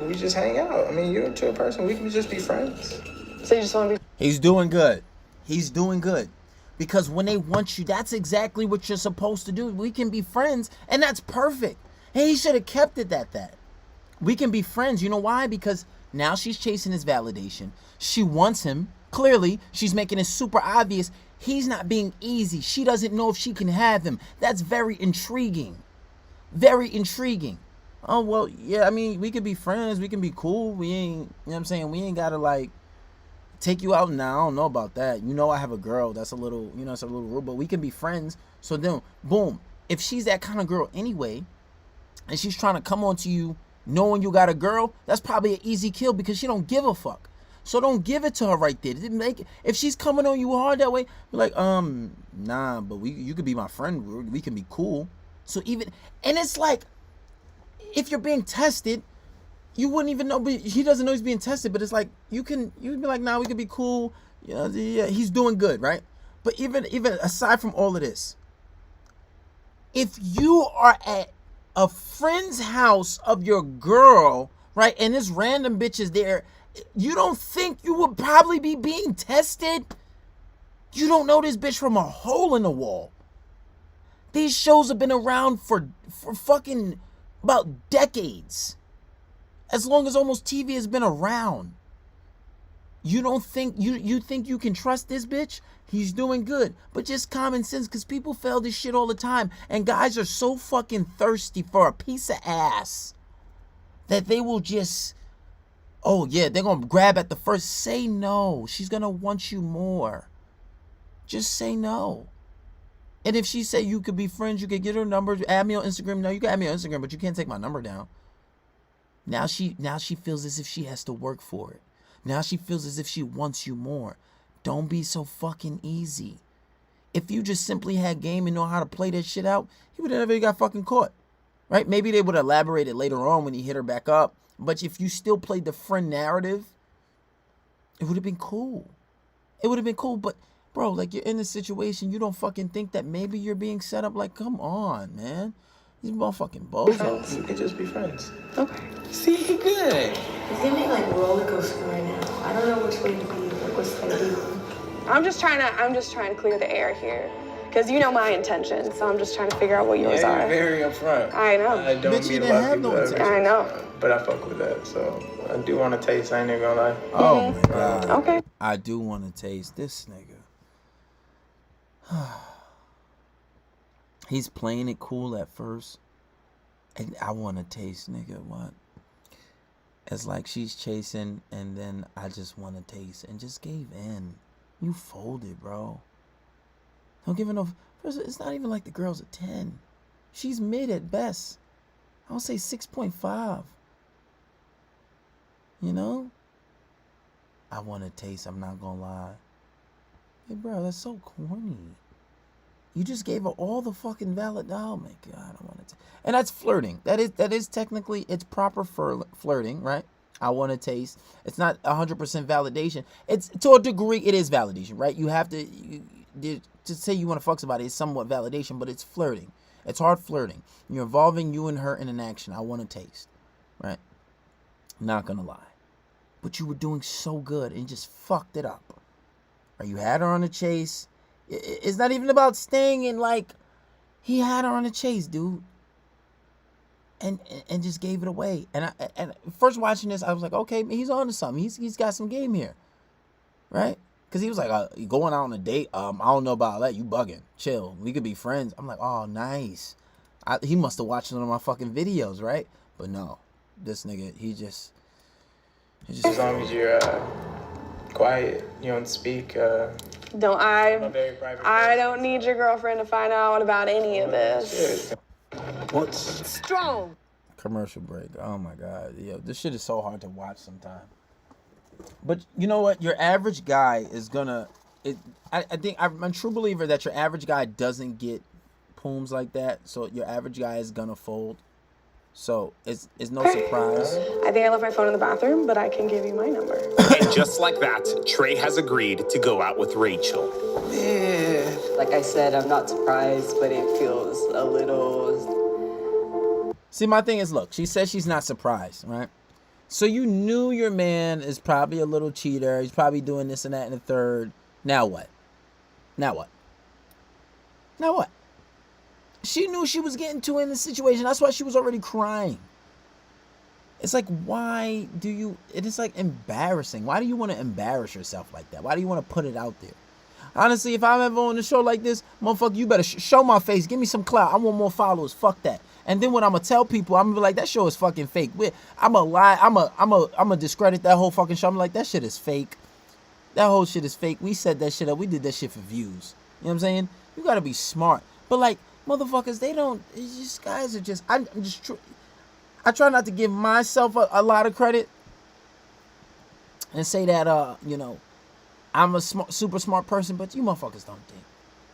We just hang out. I mean, you're a chill person. We can just be friends. So you just want to be... He's doing good. He's doing good. Because when they want you, that's exactly what you're supposed to do. We can be friends, and that's perfect. And he should have kept it at that. We can be friends. You know why? Because now she's chasing his validation. She wants him. Clearly, she's making it super obvious. He's not being easy. She doesn't know if she can have him. That's very intriguing. Very intriguing. Oh, well, yeah, I mean, we could be friends. We can be cool. We ain't, you know what I'm saying? We ain't got to, like, take you out now. I don't know about that. You know I have a girl. That's a little, you know, it's a little rude, but we can be friends. So then, boom. If she's that kind of girl anyway, and she's trying to come on to you knowing you got a girl, that's probably an easy kill because she don't give a fuck. So don't give it to her right there. If she's coming on you hard that way, be like, nah, but you could be my friend. We can be cool. So even, and it's like, if you're being tested, you wouldn't even know, but he doesn't know he's being tested, but it's like, you'd be like, nah, we could be cool. Yeah, he's doing good, right? But even aside from all of this, if you are at a friend's house of your girl, right, and this random bitch is there, you don't think you would probably be being tested? You don't know this bitch from a hole in the wall. These shows have been around for fucking about decades. As long as almost TV has been around. You don't think you think you can trust this bitch? He's doing good. But just common sense, because people fail this shit all the time. And guys are so fucking thirsty for a piece of ass that they will just, oh yeah, they're gonna grab at the first. Say no. She's gonna want you more. Just say no. And if she say you could be friends, you could get her number, add me on Instagram. No, you can add me on Instagram, but you can't take my number down. Now she feels as if she has to work for it. Now she feels as if she wants you more. Don't be so fucking easy. If you just simply had game and know how to play that shit out, he would have never got fucking caught. Right? Maybe they would have elaborated later on when he hit her back up. But if you still played the friend narrative, it would have been cool. It would have been cool. But, bro, like, you're in a situation, you don't fucking think that maybe you're being set up. Like, come on, man. These motherfucking bozos. We could just be friends. Okay. See, he good. It's giving me like roller coaster right now. I don't know which way to be. Like, what's the idea? I'm just trying to clear the air here. Because you know my intentions, so I'm just trying to figure out what yours Yeah, are. you're very upfront. I know. I don't Bitch, you meet a didn't lot have of people no that intentions. I know. but I fuck with that, so I do want to taste. I ain't even gonna lie. Oh my God. Okay. I do want to taste this nigga. He's playing it cool at first. And I want to taste, nigga, what? It's like she's chasing, and then I just want to taste, and just gave in. You folded, bro. Don't give her no. First, it's not even like the girl's a 10. She's mid at best. I would say 6.5. You know? I want to taste, I'm not gonna lie. Hey, bro, that's so corny. You just gave her all the fucking valid. Oh my God, I want to. And that's flirting. That is technically, it's proper flirting, right? I want to taste. It's not 100% validation. It's to a degree, it is validation, right? You have to say you want to fuck somebody is somewhat validation, but it's flirting. It's hard flirting. You're involving you and her in an action. I want to taste, right? Not gonna lie, but you were doing so good and just fucked it up. Or you had her on a chase. It's not even about staying in, like, he had her on a chase, dude. And just gave it away. And first watching this, I was like, okay, he's on to something. He's got some game here. Right? Because he was like, you going out on a date? I don't know about that. You bugging. Chill. We could be friends. I'm like, oh, nice. He must have watched one of my fucking videos, right? But no. This nigga, he just As long as you're quiet, you don't speak. I'm a very private I person. don't need your girlfriend to find out about any of this. What's Strong. commercial break? Oh my God. Yo, this shit is so hard to watch sometimes. But you know what? Your average guy is gonna. I think I'm a true believer that your average guy doesn't get pooms like that. So your average guy is gonna fold. So it's no surprise. I think I left my phone in the bathroom, but I can give you my number. And just like that, Trey has agreed to go out with Rachel. Like I said, I'm not surprised, but it feels a little... See, my thing is, look, she says she's not surprised, right? So you knew your man is probably a little cheater. He's probably doing this and that and the third. Now what? Now what? Now what? She knew she was getting too in the situation. That's why she was already crying. It's like, why do you... It is like embarrassing. Why do you want to embarrass yourself like that? Why do you want to put it out there? Honestly, if I'm ever on a show like this, motherfucker, you better show my face. Give me some clout. I want more followers. Fuck that. And then when I'm going to tell people, I'm going to be like, that show is fucking fake. I'm going to lie. I'm going to discredit that whole fucking show. I'm like, that shit is fake. That whole shit is fake. We set that shit up. We did that shit for views. You know what I'm saying? You got to be smart. But like, motherfuckers, they don't, it's just, guys are just, I try not to give myself a lot of credit and say that, you know, I'm a super smart person, but you motherfuckers don't think.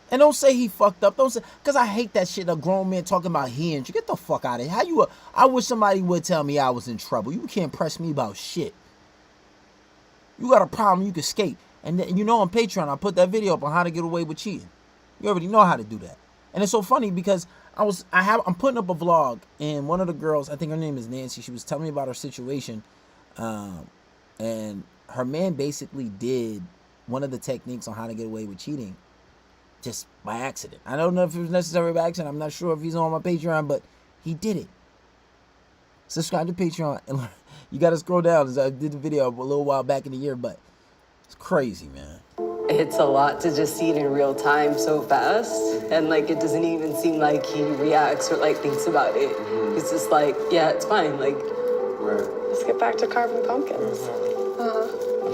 And don't say he fucked up. Don't say, because I hate that shit, a grown man talking about he and you. Get the fuck out of here. I wish somebody would tell me I was in trouble. You can't press me about shit. You got a problem, you can skate. And then, you know, on Patreon, I put that video up on how to get away with cheating. You already know how to do that. And it's so funny because I'm putting up a vlog, and one of the girls, I think her name is Nancy, she was telling me about her situation, and her man basically did one of the techniques on how to get away with cheating just by accident. I don't know if it was necessary by accident. I'm not sure if he's on my Patreon, but he did it. Subscribe to Patreon, and you got to scroll down. I did the video a little while back in the year, but It's crazy, man. It's a lot to just see it in real time so fast, and like it doesn't even seem like he reacts or like thinks about it. It's just like, yeah, it's fine. Like, Let's get back to carving pumpkins.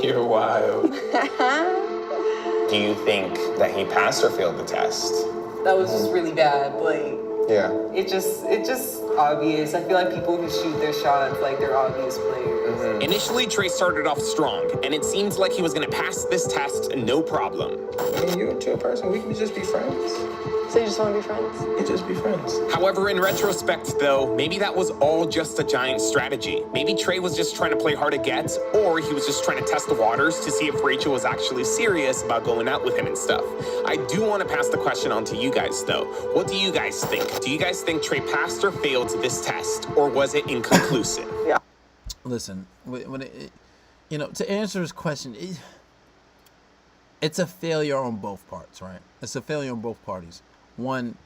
You're wild. Do you think that he passed or failed the test? that was just really bad. Like, Yeah. it's just obvious. I feel like people who shoot their shots, like they're obvious players. Initially, Trey started off strong, and it seemed like he was gonna pass this test no problem. I mean, you're a chill person. We can just be friends. So you just want to be friends? We can just be friends. However, in retrospect, though, maybe that was all just a giant strategy. Maybe Trey was just trying to play hard to get, or he was just trying to test the waters to see if Rachel was actually serious about going out with him and stuff. I do want to pass the question on to you guys, though. What do you guys think? Do you guys think Trey passed or failed this test, or was it inconclusive? Yeah. Listen, when to answer this question, it's a failure on both parts, right? It's a failure on both parties. One,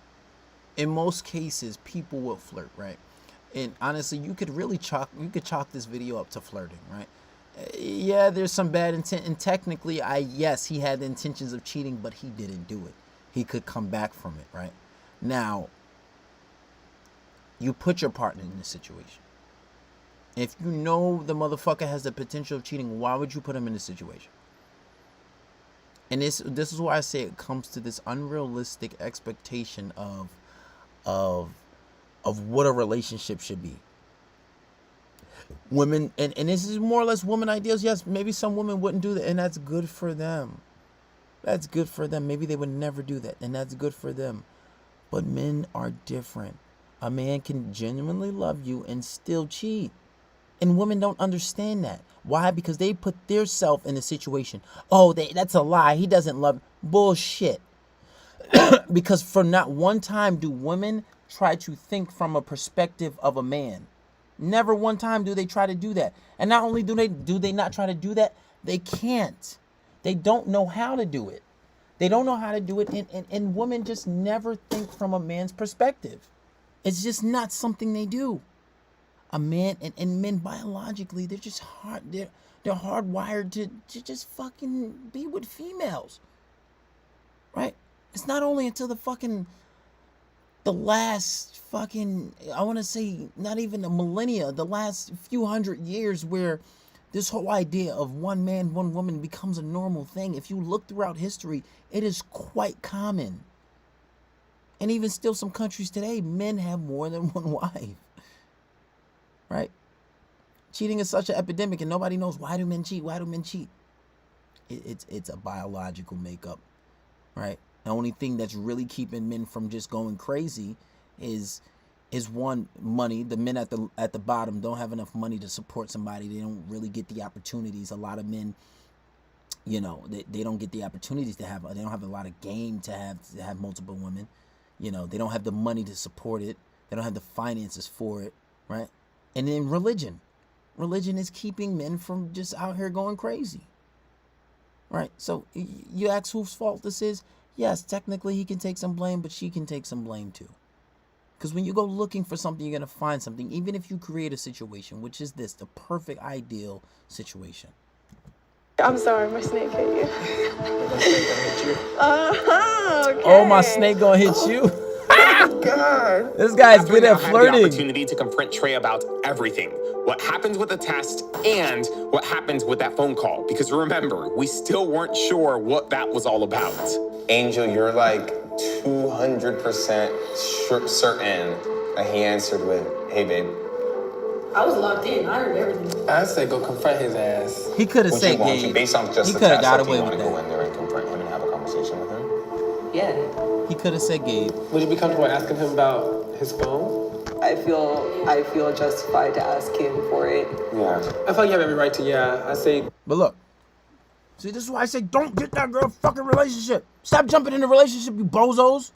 in most cases, people will flirt, right? And honestly, you could chalk this video up to flirting, right? Yeah, there's some bad intent, and technically, yes, he had the intentions of cheating, but he didn't do it. He could come back from it, right? Now, you put your partner in this situation. If you know the motherfucker has the potential of cheating, why would you put him in this situation? And this is why I say it comes to this unrealistic expectation of what a relationship should be. Women, and this is more or less women ideals. Yes, maybe some women wouldn't do that, and that's good for them. That's good for them. Maybe they would never do that, and that's good for them. But men are different. A man can genuinely love you and still cheat. And women don't understand that. Why? Because they put their self in a situation. Oh, that's a lie. He doesn't love. Bullshit. Because for not one time do women try to think from a perspective of a man. Never one time do they try to do that. And not only do they not try to do that, they can't. They don't know how to do it. They don't know how to do it. And women just never think from a man's perspective. It's just not something they do. A man and men biologically, they're just hard. They're hardwired to just fucking be with females, right? It's not only until the last fucking, I want to say not even a millennia, the last few hundred years where this whole idea of one man, one woman becomes a normal thing. If you look throughout history, it is quite common. And even still some countries today, men have more than one wife. Right? Cheating is such an epidemic, and nobody knows why do men cheat. Why do men cheat? It's a biological makeup, right? The only thing that's really keeping men from just going crazy is one, money. The men at the bottom don't have enough money to support somebody. They don't really get the opportunities. A lot of men, they don't get the opportunities to have. They don't have a lot of game to have multiple women. They don't have the money to support it. They don't have the finances for it, right? And then religion is keeping men from just out here going crazy, right? So you ask whose fault this is. Yes, technically he can take some blame, but she can take some blame too. Because when you go looking for something, you're going to find something, even if you create a situation, which is the perfect ideal situation. I'm sorry, my snake hit you. My snake gonna hit you. Okay. Oh, my snake gonna hit you? God. This guy's good at Had the flirting. opportunity to confront Trey about everything. What happened with the test and what happened with that phone call. Because remember, we still weren't sure what that was all about. Angel, you're like 200% certain that he answered with, "Hey, babe." I was locked in. I heard everything. I say go confront his ass. He could have Would you said want to, Gabe. based on just He the could have test, got like, away you with want to go that. in there and confront him and have a conversation with him? Yeah. He could have said Gabe. Would you be comfortable asking him about his phone? I feel justified to ask him for it. Yeah. I feel like you have every right to, yeah. I say, But look, see, this is why I say don't get that girl a fucking relationship. Stop jumping in a relationship, you bozos.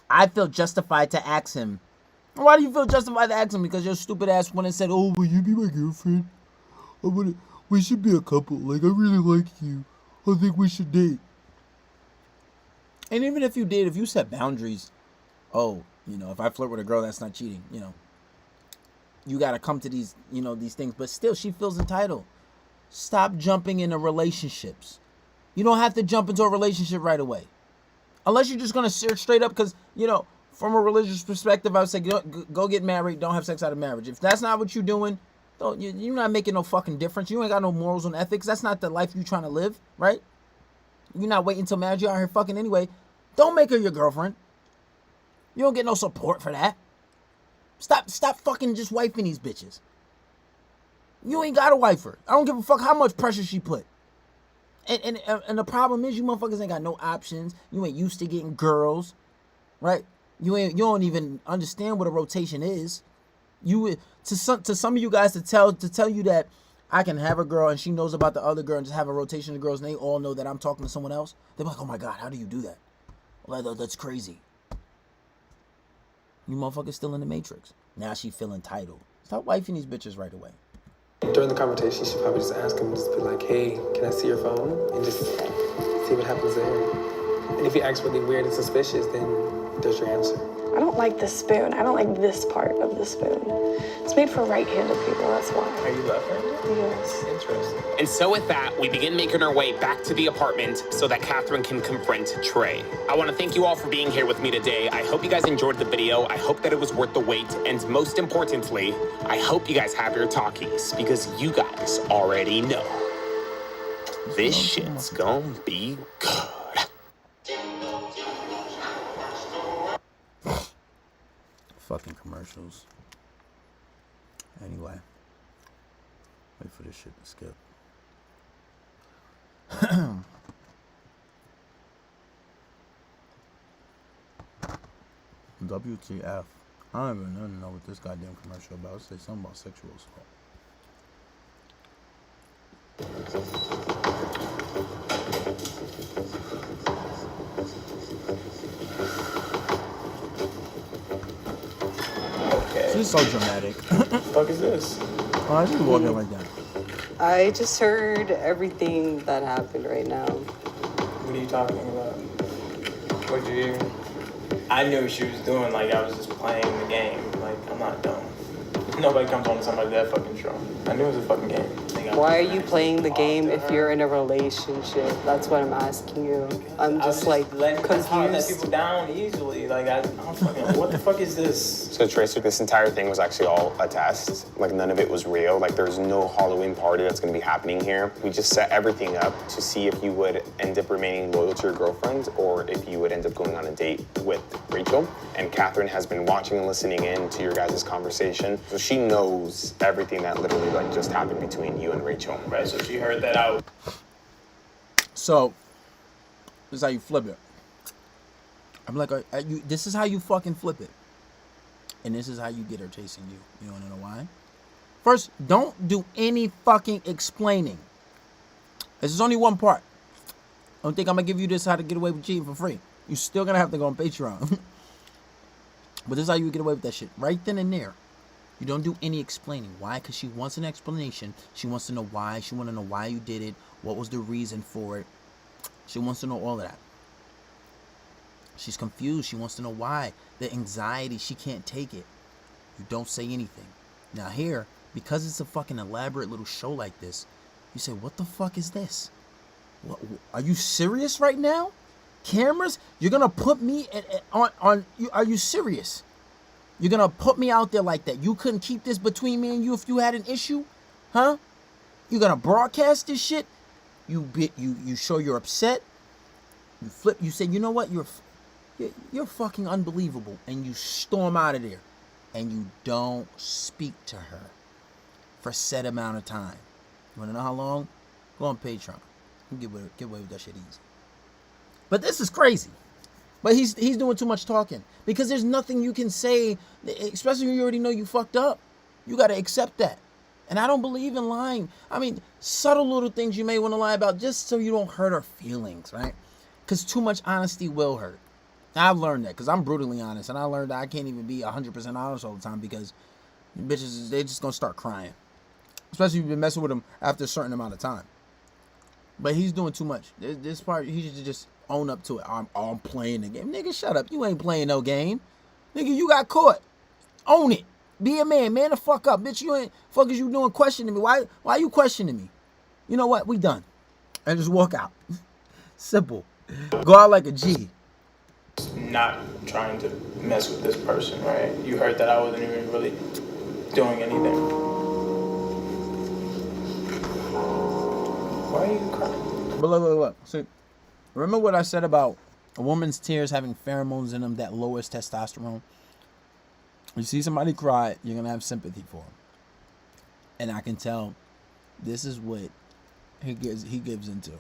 I feel justified to ask him. Why do you feel justified to ask him? Because your stupid ass went and said, "Oh, will you be my girlfriend? We should be a couple. Like, I really like you. I think we should date." And even if you did, if you set boundaries, if I flirt with a girl, that's not cheating. You got to come to these things. But still, she feels entitled. stop jumping into relationships. You don't have to jump into a relationship right away. Unless you're just going to search straight up because, you know, from a religious perspective, I would say go get married. Don't have sex out of marriage. If that's not what you're doing, you're not making no fucking difference. You ain't got no morals and ethics. That's not the life you're trying to live, right? You're not waiting until marriage. You're out here fucking anyway. Don't make her your girlfriend. You don't get no support for that. Stop fucking just wifing these bitches. You ain't got to wife her. I don't give a fuck how much pressure she put. And the problem is you motherfuckers ain't got no options. You ain't used to getting girls, right? You don't even understand what a rotation is. To some of you guys to tell you that I can have a girl and she knows about the other girl and just have a rotation of girls and they all know that I'm talking to someone else. They're like, oh my God, how do you do that? Well, that's crazy. You motherfuckers still in the Matrix. Now she feel entitled. Stop wifing these bitches right away. During the conversation, she should probably just ask him, just be like, hey, can I see your phone? And just see what happens there. And if he acts really weird and suspicious, then there's your answer. I don't like the spoon. I don't like this part of the spoon. It's made for right-handed people, that's why. Are you left-handed? Yes. Interesting. And so with that, we begin making our way back to the apartment so that Catherine can confront Trey. I want to thank you all for being here with me today. I hope you guys enjoyed the video. I hope that it was worth the wait. And most importantly, I hope you guys have your talkies because you guys already know this shit's gonna be good. Fucking commercials. Anyway. Wait for this shit to skip. WTF. I don't even know what this goddamn commercial about. It says something about sexual assault. Okay. This is so dramatic. What the fuck is this? Oh, I just walk in like that. I just heard everything that happened right now. What are you talking about? What'd you hear? I knew what she was doing, like I was just playing the game. Like, I'm not dumb. Nobody comes on to somebody that fucking strong. I knew it was a fucking game. Why are you playing the game if you're in a relationship? That's what I'm asking you. I'm just like That's how I let confused. people down easily. Like, I don't fucking, what the fuck is this? So Tracer, this entire thing was actually all a test. Like none of it was real. Like there's no Halloween party that's gonna be happening here. We just set everything up to see if you would end up remaining loyal to your girlfriend or if you would end up going on a date with Rachel. And Catherine has been watching and listening in to your guys' conversation. So she knows everything that literally like just happened between you and Rachel. Right, so she heard that out. So, this is how you flip it. I'm like, this is how you fucking flip it. And this is how you get her chasing you. You want to know why? First, don't do any fucking explaining. This is only one part. I don't think I'm going to give you this how to get away with cheating for free. You're still going to have to go on Patreon. But this is how you get away with that shit. Right then and there. You don't do any explaining. Why? Because she wants an explanation. She wants to know why. She wants to know why you did it. What was the reason for it. She wants to know all of that. She's confused. She wants to know why. The anxiety. She can't take it. You don't say anything. Now here, because it's a fucking elaborate little show like this, you say, what the fuck is this? What, are you serious right now? Cameras? You're going to put me on are you serious? You're going to put me out there like that. You couldn't keep this between me and you if you had an issue? Huh? You're going to broadcast this shit? You show you're upset. You flip. You say, you know what? You're fucking unbelievable. And you storm out of there. And you don't speak to her for a set amount of time. You want to know how long? Go on Patreon. You get away with that shit easy. But this is crazy. But he's doing too much talking. Because there's nothing you can say, especially when you already know you fucked up. You got to accept that. And I don't believe in lying. I mean, subtle little things you may want to lie about just so you don't hurt her feelings, right? Because too much honesty will hurt. I've learned that because I'm brutally honest. And I learned that I can't even be 100% honest all the time because bitches, they're just going to start crying. Especially if you've been messing with them after a certain amount of time. But he's doing too much. This part, he should just own up to it. I'm playing the game. Nigga, shut up. You ain't playing no game. Nigga, you got caught. Own it. Be a man. Man the fuck up. Bitch, you ain't... Fuck is you doing questioning me? Why you questioning me? you know what? We done. And just walk out. Simple. Go out like a G. Not trying to mess with this person, right? You heard that I wasn't even really doing anything. Why are you crying? But look. See, remember what I said about a woman's tears having pheromones in them that lowers testosterone? You see somebody cry, you're going to have sympathy for them. And I can tell this is what he gives into.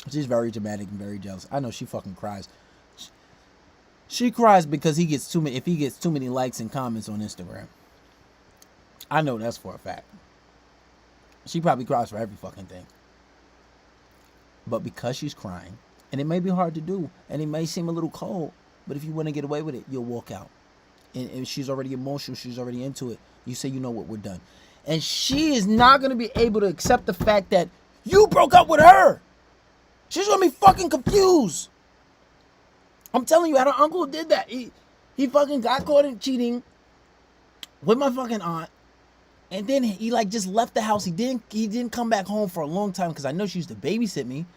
She's very dramatic and very jealous. I know she fucking cries. She cries because he gets too many. If he gets too many likes and comments on Instagram, I know that's for a fact. She probably cries for every fucking thing. But because she's crying, and it may be hard to do, and it may seem a little cold, but if you want to get away with it, you'll walk out. And she's already emotional. She's already into it. You say, you know what, we're done. And she is not going to be able to accept the fact that you broke up with her. She's going to be fucking confused. I'm telling you, I had an uncle who did that. He fucking got caught in cheating with my fucking aunt. And then he like just left the house. He didn't come back home for a long time because I know she used to babysit me.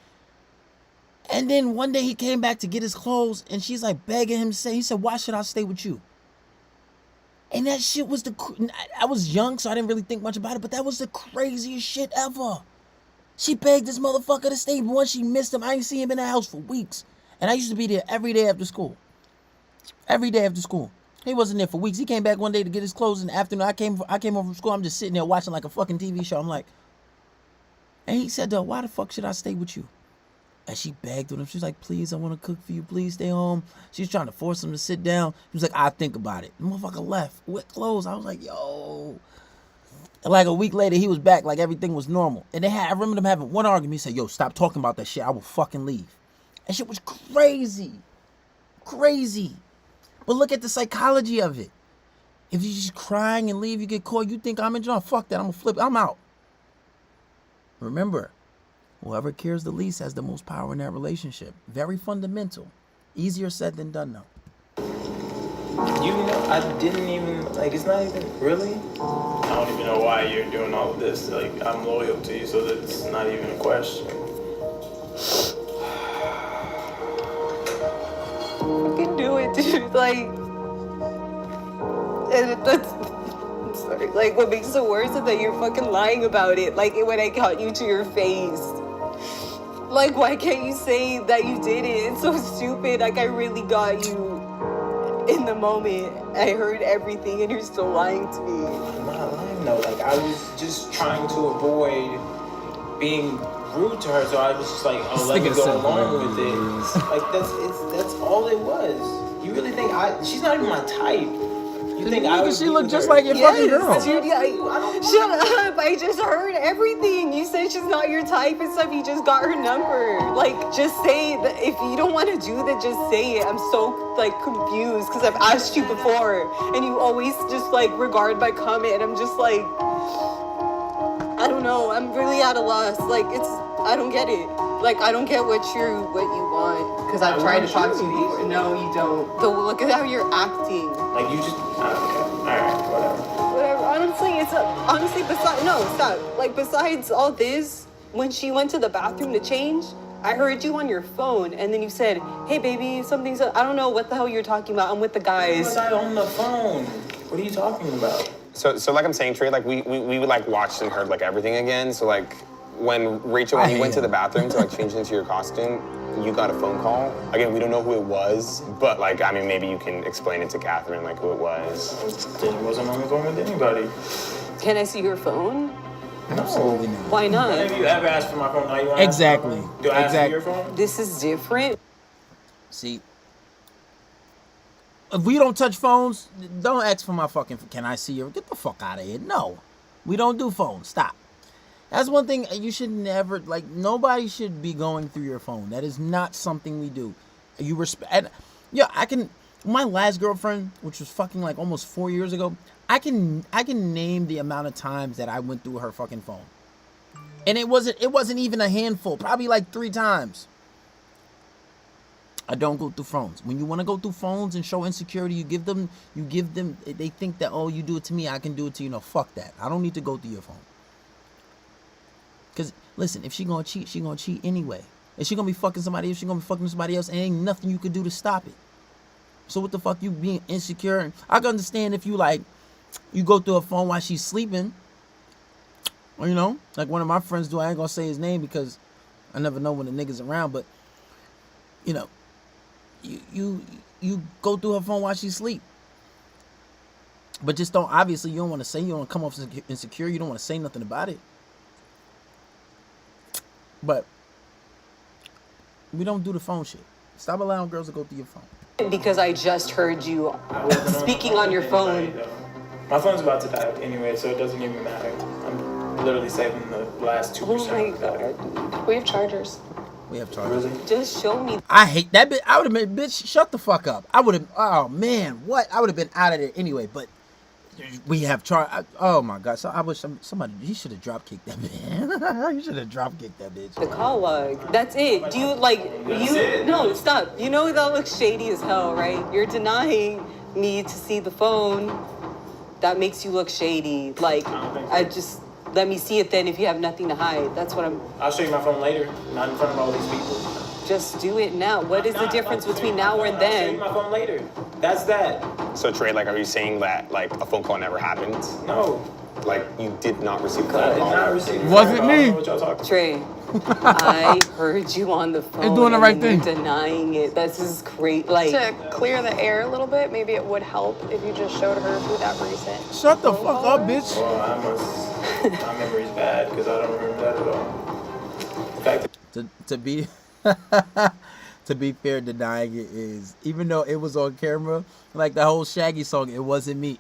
And then one day he came back to get his clothes and she's like begging him to stay. He said, why should I stay with you? And that shit was I was young, so I didn't really think much about it, but that was the craziest shit ever. She begged this motherfucker to stay. Once she missed him, I ain't seen him in the house for weeks. And I used to be there every day after school. Every day after school. He wasn't there for weeks. He came back one day to get his clothes in the afternoon. I came home from school. I'm just sitting there watching like a fucking TV show. I'm like, and he said, why the fuck should I stay with you? And she begged with him. She's like, please, I want to cook for you. Please stay home. She's trying to force him to sit down. He was like, I'll think about it. The motherfucker left with clothes. I was like, yo. And like a week later, he was back like everything was normal. And I remember them having one argument. He said, yo, stop talking about that shit. I will fucking leave. That shit was crazy. Crazy. But look at the psychology of it. If you're just crying and leave, you get caught, you think I'm in jail. Fuck that. I'm going to flip. I'm out. Remember, whoever cares the least has the most power in that relationship. Very fundamental. Easier said than done, though. You know, I didn't even, like, it's not even, really? I don't even know why you're doing all of this. Like, I'm loyal to you, so that's not even a question. Fucking do it, dude. Like, and that's, sorry. Like, what makes it worse is that you're fucking lying about it. Like, when I caught you to your face. Like, why can't you say that you did it? It's so stupid. Like, I really got you in the moment. I heard everything and you're still lying to me. I'm not lying, though. Like, I was just trying to avoid being rude to her, so I was just like, oh, let me go along with it. Like, that's all it was. You really think she's not even my type. You think she look just like your fucking girl? Dude, shut up! I just heard everything. You said she's not your type and stuff. You just got her number. Like, just say that. If you don't want to do that, just say it. I'm so like confused because I've asked you before, and you always just like regard my comment, and I'm just like, I don't know. I'm really at a loss. Like, I don't get it. Like, I don't get what you want. Because I've tried to talk to you before. No, you don't. Look at how you're acting. Like, you just, alright, Whatever. Honestly, stop. Like, besides all this, when she went to the bathroom to change, I heard you on your phone, and then you said, hey, baby, something's up. I don't know what the hell you're talking about. I'm with the guys. Was I on the phone? What are you talking about? So like I'm saying, Trey, like we like watched and heard like everything again. So like when you went to the bathroom to like change into your costume, you got a phone call. Again, we don't know who it was, but like, I mean, maybe you can explain it to Catherine, like who it was. Then you wasn't on the phone with anybody. Can I see your phone? No. Absolutely not. Why not? Have you ever asked for my phone? Now you want Exactly. to ask for my phone? Do I ask for your phone? This is different. See, if we don't touch phones, don't ask for my fucking, can I see your, get the fuck out of here. No, we don't do phones. Stop. That's one thing you should never, like, nobody should be going through your phone. That is not something we do. You respect, yeah, my last girlfriend, which was fucking like almost 4 years ago, I can name the amount of times that I went through her fucking phone. And it wasn't even a handful, probably like 3 times. I don't go through phones. When you want to go through phones and show insecurity, you give them, they think that, oh, you do it to me, I can do it to you. No, fuck that. I don't need to go through your phone. listen, if she gonna cheat, she gonna cheat anyway. If she gonna be fucking somebody, if she gonna be fucking somebody else, ain't nothing you could do to stop it. So what the fuck you being insecure? And I can understand if you like, you go through her phone while she's sleeping. Or, you know, like one of my friends do. I ain't gonna say his name because I never know when the nigga's around. But, you know, you go through her phone while she's asleep. But just don't, obviously, you don't want to say, you don't want to come off insecure. You don't want to say nothing about it. But we don't do the phone shit. Stop allowing girls to go through your phone. Because I just heard you speaking on your phone. My phone's about to die anyway, so it doesn't even matter. I'm literally saving the last 2%. Oh my God. We have chargers. We have chargers. Really? Just show me. I hate that bitch. I would have been, bitch, shut the fuck up. I would have, oh man, what? I would have been out of there anyway, but we have charge. Oh my God. So I wish somebody, he should have drop kicked that bitch. He should have drop kicked that bitch. The call log. That's it. Do you like, no, stop. You know that looks shady as hell, right? You're denying me to see the phone. That makes you look shady. Like, I just, let me see it then if you have nothing to hide. That's what I'll show you my phone later, not in front of all these people. Just do it now. What is the difference between now and I'll show you then? my phone later. That's that. So Trey, like, are you saying that like a phone call never happened? No. Like you did not receive a I phone did call? not receive Wasn't I don't me. know what y'all talking Trey, I heard you on the phone. You're doing the right and you're thing. denying it. This is great. Like, To clear the air a little bit, maybe it would help if you just showed her who that recent. Shut the fuck up, bitch. Well, my memory's bad because I don't remember that at all. In fact, To be to be fair, denying it is, even though it was on camera, like the whole Shaggy song, it wasn't me.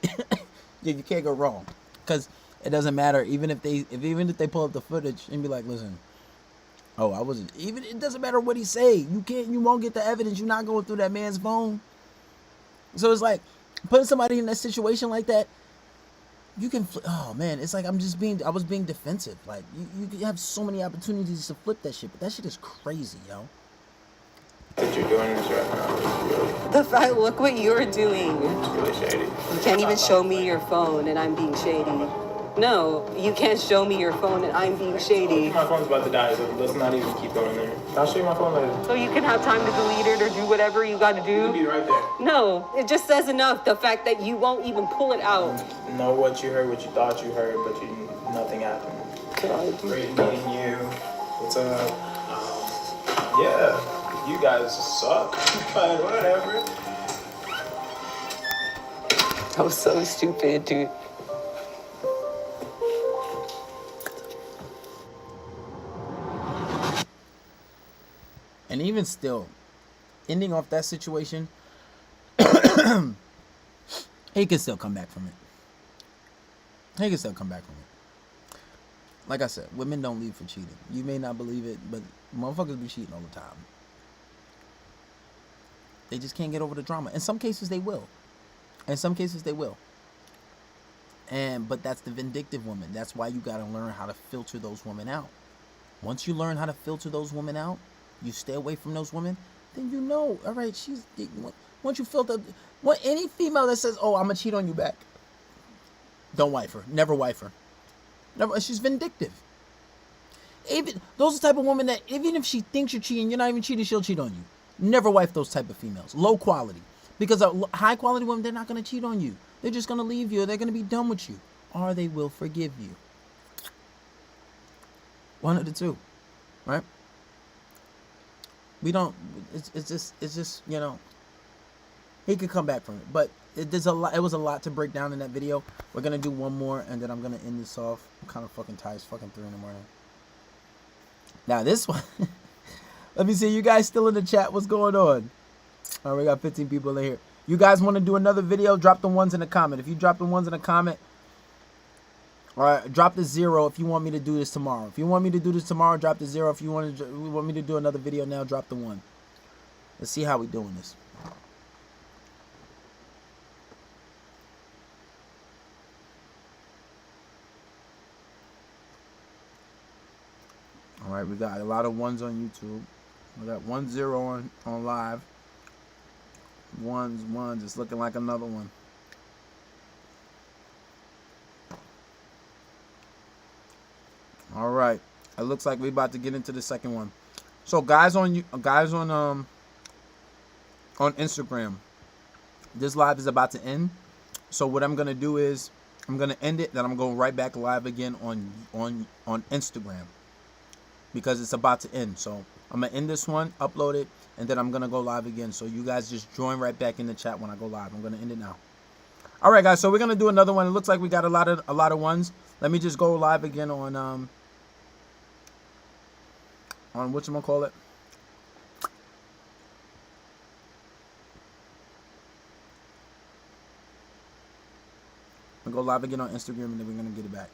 Yeah, you can't go wrong, because it doesn't matter. Even if they pull up the footage and be like, listen, oh, I wasn't. Even it doesn't matter what he say. You won't get the evidence. You're not going through that man's phone. So it's like putting somebody in that situation like that. You can, oh man, it's like I was being defensive. Like you have so many opportunities to flip that shit, but that shit is crazy, yo. that you're doing this right now is really, the fact, look what you're doing. it's really shady. You can't even show me your phone and I'm being shady. No, you can't show me your phone and I'm being shady. My phone's about to die, so let's not even keep going there. I'll show you my phone later. So you can have time to delete it or do whatever you gotta It'll do? be right there. No, it just says enough. The fact that you won't even pull it out. Know what you heard, what you thought you heard, but nothing happened. God. Great meeting you. What's up? Yeah. You guys suck, but whatever. That was so stupid, dude. And even still, ending off that situation, he can still come back from it. He can still come back from it. Like I said, women don't leave for cheating. You may not believe it, but motherfuckers be cheating all the time. They just can't get over the drama. In some cases, they will. In some cases, they will. But that's the vindictive woman. That's why you got to learn how to filter those women out. Once you learn how to filter those women out, you stay away from those women, then you know, all right, once you filter, any female that says, oh, I'm going to cheat on you back, don't wife her. Never wife her. Never. She's vindictive. Even those are the type of women that even if she thinks you're cheating, you're not even cheating, she'll cheat on you. Never wife those type of females. Low quality. Because a high quality woman, they're not going to cheat on you. They're just going to leave you. Or they're going to be done with you. Or they will forgive you. One of the two. Right? We don't, it's just, you know, he could come back from it. But it was a lot to break down in that video. We're going to do one more and then I'm going to end this off. I'm kind of fucking tired. It's fucking 3 in the morning. Now this one, let me see, you guys still in the chat? What's going on? All right, we got 15 people in here. You guys want to do another video? Drop the ones in the comment. If you drop the ones in the comment, all right, drop the 0 if you want me to do this tomorrow. If you want me to do this tomorrow, drop the 0. If you want me to do another video now, drop the 1. Let's see how we doing this. All right, we got a lot of 1s on YouTube. We got 1-0 on live. 1s. It's looking like another one. All right. It looks like we about to get into the second one. So guys on Instagram, this live is about to end. So what I'm gonna do is I'm gonna end it, then I'm going right back live again on Instagram because it's about to end. So I'm gonna end this one, upload it, and then I'm gonna go live again. So you guys just join right back in the chat when I go live. I'm gonna end it now. All right, guys. So we're gonna do another one. It looks like we got a lot of ones. Let me just go live again on whatchamacallit. We'll go live again on Instagram, and then we're gonna get it back.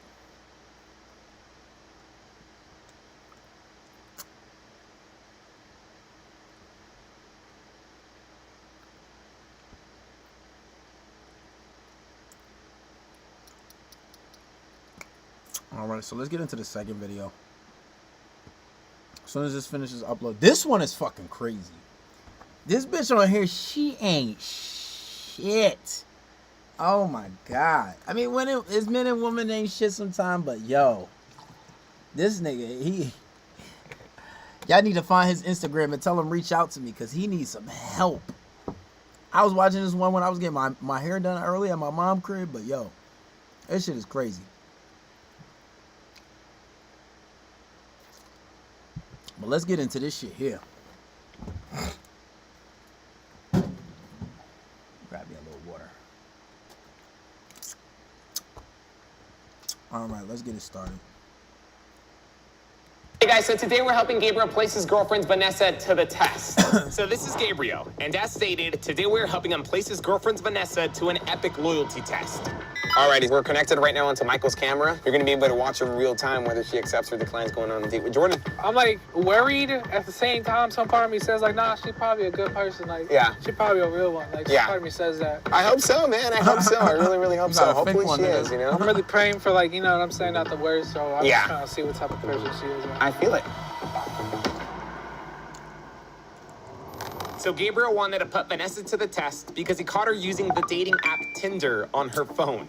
All right, so let's get into the second video. As soon as this finishes upload, this one is fucking crazy. This bitch on here, she ain't shit. Oh my god. I mean, when it's men and women ain't shit sometimes, but yo, this nigga, y'all need to find his Instagram and tell him reach out to me because he needs some help. I was watching this one when I was getting my hair done early at my mom's crib, but yo, this shit is crazy. But let's get into this shit here. Grab me a little water. All right, let's get it started. Hey guys, so today we're helping Gabriel place his girlfriend Vanessa to the test. So this is Gabriel, and as stated, today we're helping him place his girlfriend Vanessa to an epic loyalty test. Alrighty, we're connected right now onto Michael's camera. You're gonna be able to watch in real time whether she accepts or declines going on a date with Jordan. I'm like worried at the same time. Some part of me says like, nah, she's probably a good person. Like, yeah, she's probably a real one. Like, some part of me says that. I hope so, man. I hope so. I really, really hope so. Hopefully she is, you know? I'm really praying for, like, you know what I'm saying, not the worst. So I'm just trying to see what type of person she is. I feel it. So Gabriel wanted to put Vanessa to the test because he caught her using the dating app Tinder on her phone.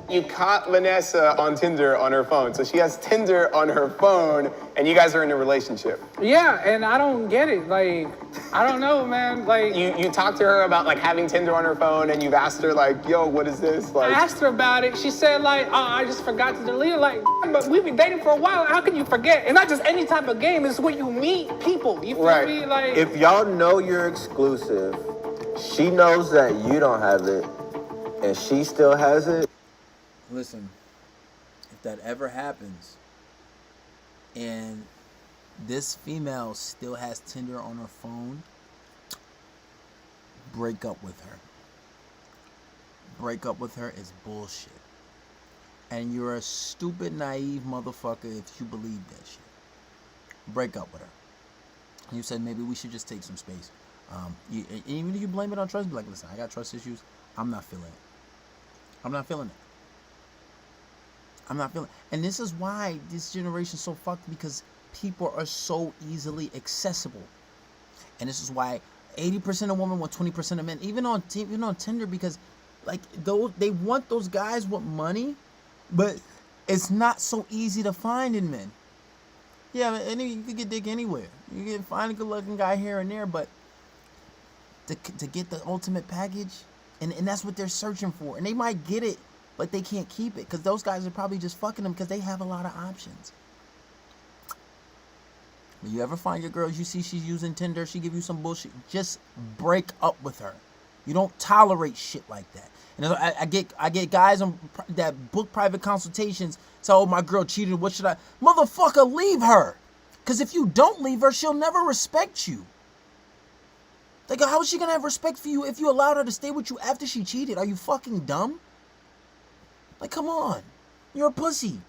You caught Vanessa on Tinder on her phone. So she has Tinder on her phone, and you guys are in a relationship. Yeah, and I don't get it. Like, I don't know, man. Like, you talked to her about, like, having Tinder on her phone, and you've asked her, like, yo, what is this? Like, I asked her about it. She said, like, oh, I just forgot to delete it. Like, but we've been dating for a while. How can you forget? It's not just any type of game. It's when you meet people. You feel me? Like, if y'all know you're exclusive, she knows that you don't have it, and she still has it. Listen, if that ever happens and this female still has Tinder on her phone, break up with her. Break up with her is bullshit. And you're a stupid, naive motherfucker if you believe that shit. Break up with her. You said maybe we should just take some space. Even if you blame it on trust, be like, listen, I got trust issues. I'm not feeling it. I'm not feeling it. I'm not feeling it. And this is why this generation is so fucked, because people are so easily accessible. And this is why 80% of women want 20% of men, even on Tinder, because like they want those guys with money, but it's not so easy to find in men. Yeah, and you can get dick anywhere. You can find a good-looking guy here and there, but to get the ultimate package, and that's what they're searching for. And they might get it, but they can't keep it, because those guys are probably just fucking them because they have a lot of options. When you ever find your girl, you see she's using Tinder, she give you some bullshit, just break up with her. You don't tolerate shit like that. And I get guys that book private consultations, say, oh, my girl cheated, what should I? Motherfucker, leave her. Because if you don't leave her, she'll never respect you. Like, how is she going to have respect for you if you allowed her to stay with you after she cheated? Are you fucking dumb? Like, come on. You're a pussy.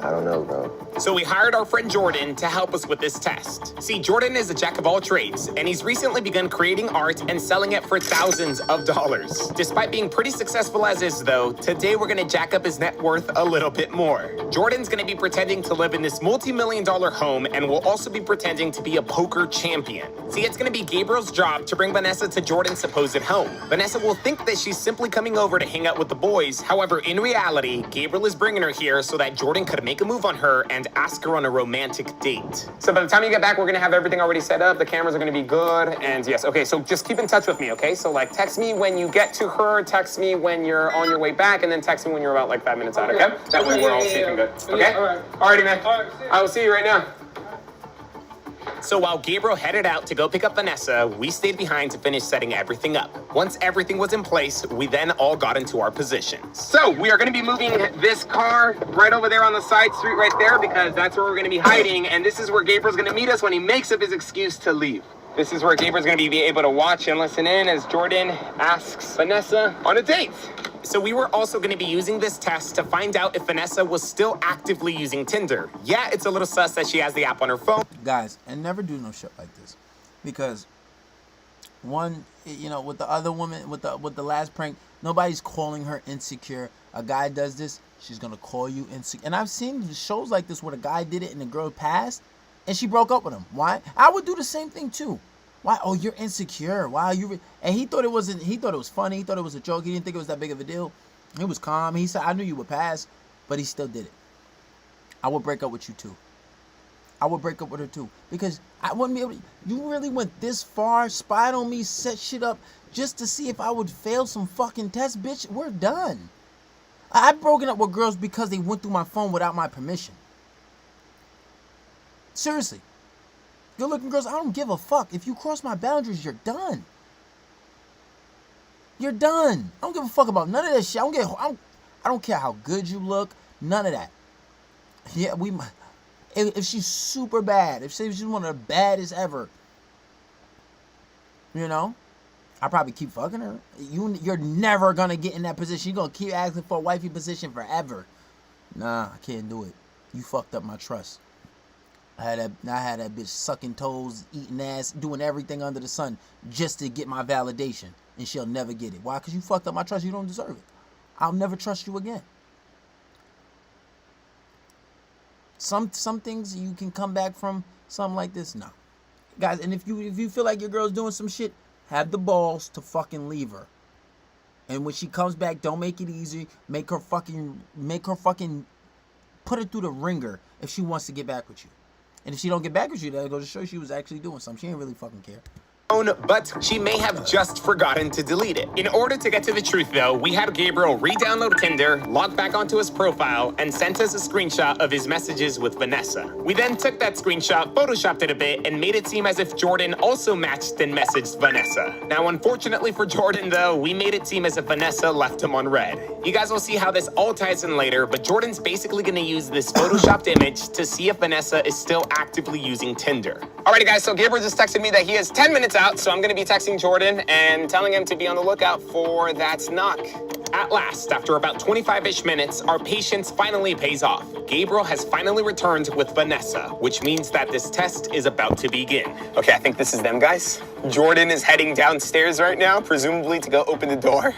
I don't know, bro. So we hired our friend Jordan to help us with this test. See, Jordan is a jack of all trades, and he's recently begun creating art and selling it for thousands of dollars. Despite being pretty successful as is, though, today we're gonna jack up his net worth a little bit more. Jordan's gonna be pretending to live in this multi-million-dollar home, and will also be pretending to be a poker champion. See, it's gonna be Gabriel's job to bring Vanessa to Jordan's supposed home. Vanessa will think that she's simply coming over to hang out with the boys. However, in reality, Gabriel is bringing her here so that Jordan could make a move on her and ask her on a romantic date. So by the time you get back, we're gonna have everything already set up. The cameras are gonna be good, and yes, okay, so just keep in touch with me, okay? So like text me when you get to her, text me when you're on your way back, and then text me when you're about like 5 minutes out, okay? That way we're all safe and good, okay? All right. Alrighty, man. All right, I will see you right now. So while Gabriel headed out to go pick up Vanessa, we stayed behind to finish setting everything up. Once everything was in place, we then all got into our positions. So we are gonna be moving this car right over there on the side street right there because that's where we're gonna be hiding, and this is where Gabriel's gonna meet us when he makes up his excuse to leave. This is where Gabriel's gonna be able to watch and listen in as Jordan asks Vanessa on a date. So we were also going to be using this test to find out if Vanessa was still actively using Tinder. Yeah, it's a little sus that she has the app on her phone. Guys, and never do no shit like this, because one, you know, with the other woman, with the last prank, nobody's calling her insecure. A guy does this, she's gonna call you insecure. And I've seen shows like this where the guy did it and the girl passed, and she broke up with him. Why? I would do the same thing too. Why? Oh, you're insecure. Wow, and he thought it wasn't. He thought it was funny. He thought it was a joke. He didn't think it was that big of a deal. He was calm. He said, "I knew you would pass," but he still did it. I would break up with you too. I would break up with her too, because I wouldn't be able to. You really went this far, spied on me, set shit up just to see if I would fail some fucking test, bitch. We're done. I've broken up with girls because they went through my phone without my permission. Seriously. Good looking girls, I don't give a fuck. If you cross my boundaries, you're done. You're done. I don't give a fuck about none of that shit. I don't care how good you look. None of that. Yeah, if she's super bad, if she's one of the baddest ever, you know, I probably keep fucking her. You're never gonna get in that position. You're gonna keep asking for a wifey position forever. Nah, I can't do it. You fucked up my trust. I had that bitch sucking toes, eating ass, doing everything under the sun just to get my validation, and she'll never get it. Why? Because you fucked up my trust. You don't deserve it. I'll never trust you again. Some things you can come back from, something like this, no. Guys, and if you feel like your girl's doing some shit, have the balls to fucking leave her. And when she comes back, don't make it easy. Make her fucking put her through the ringer if she wants to get back with you. And if she don't get back with you, that'll go to show she was actually doing something. She ain't really fucking care. But she may have just forgotten to delete it. In order to get to the truth, though, we had Gabriel re-download Tinder, log back onto his profile, and sent us a screenshot of his messages with Vanessa. We then took that screenshot, photoshopped it a bit, and made it seem as if Jordan also matched and messaged Vanessa. Now, unfortunately for Jordan, though, we made it seem as if Vanessa left him on red. You guys will see how this all ties in later, but Jordan's basically gonna use this photoshopped image to see if Vanessa is still actively using Tinder. Alrighty, guys, so Gabriel just texted me that he has 10 minutes out, so I'm gonna be texting Jordan and telling him to be on the lookout for that knock. At last, after about 25-ish minutes, our patience finally pays off. Gabriel has finally returned with Vanessa, which means that this test is about to begin. Okay, I think this is them, guys. Jordan is heading downstairs right now, presumably to go open the door.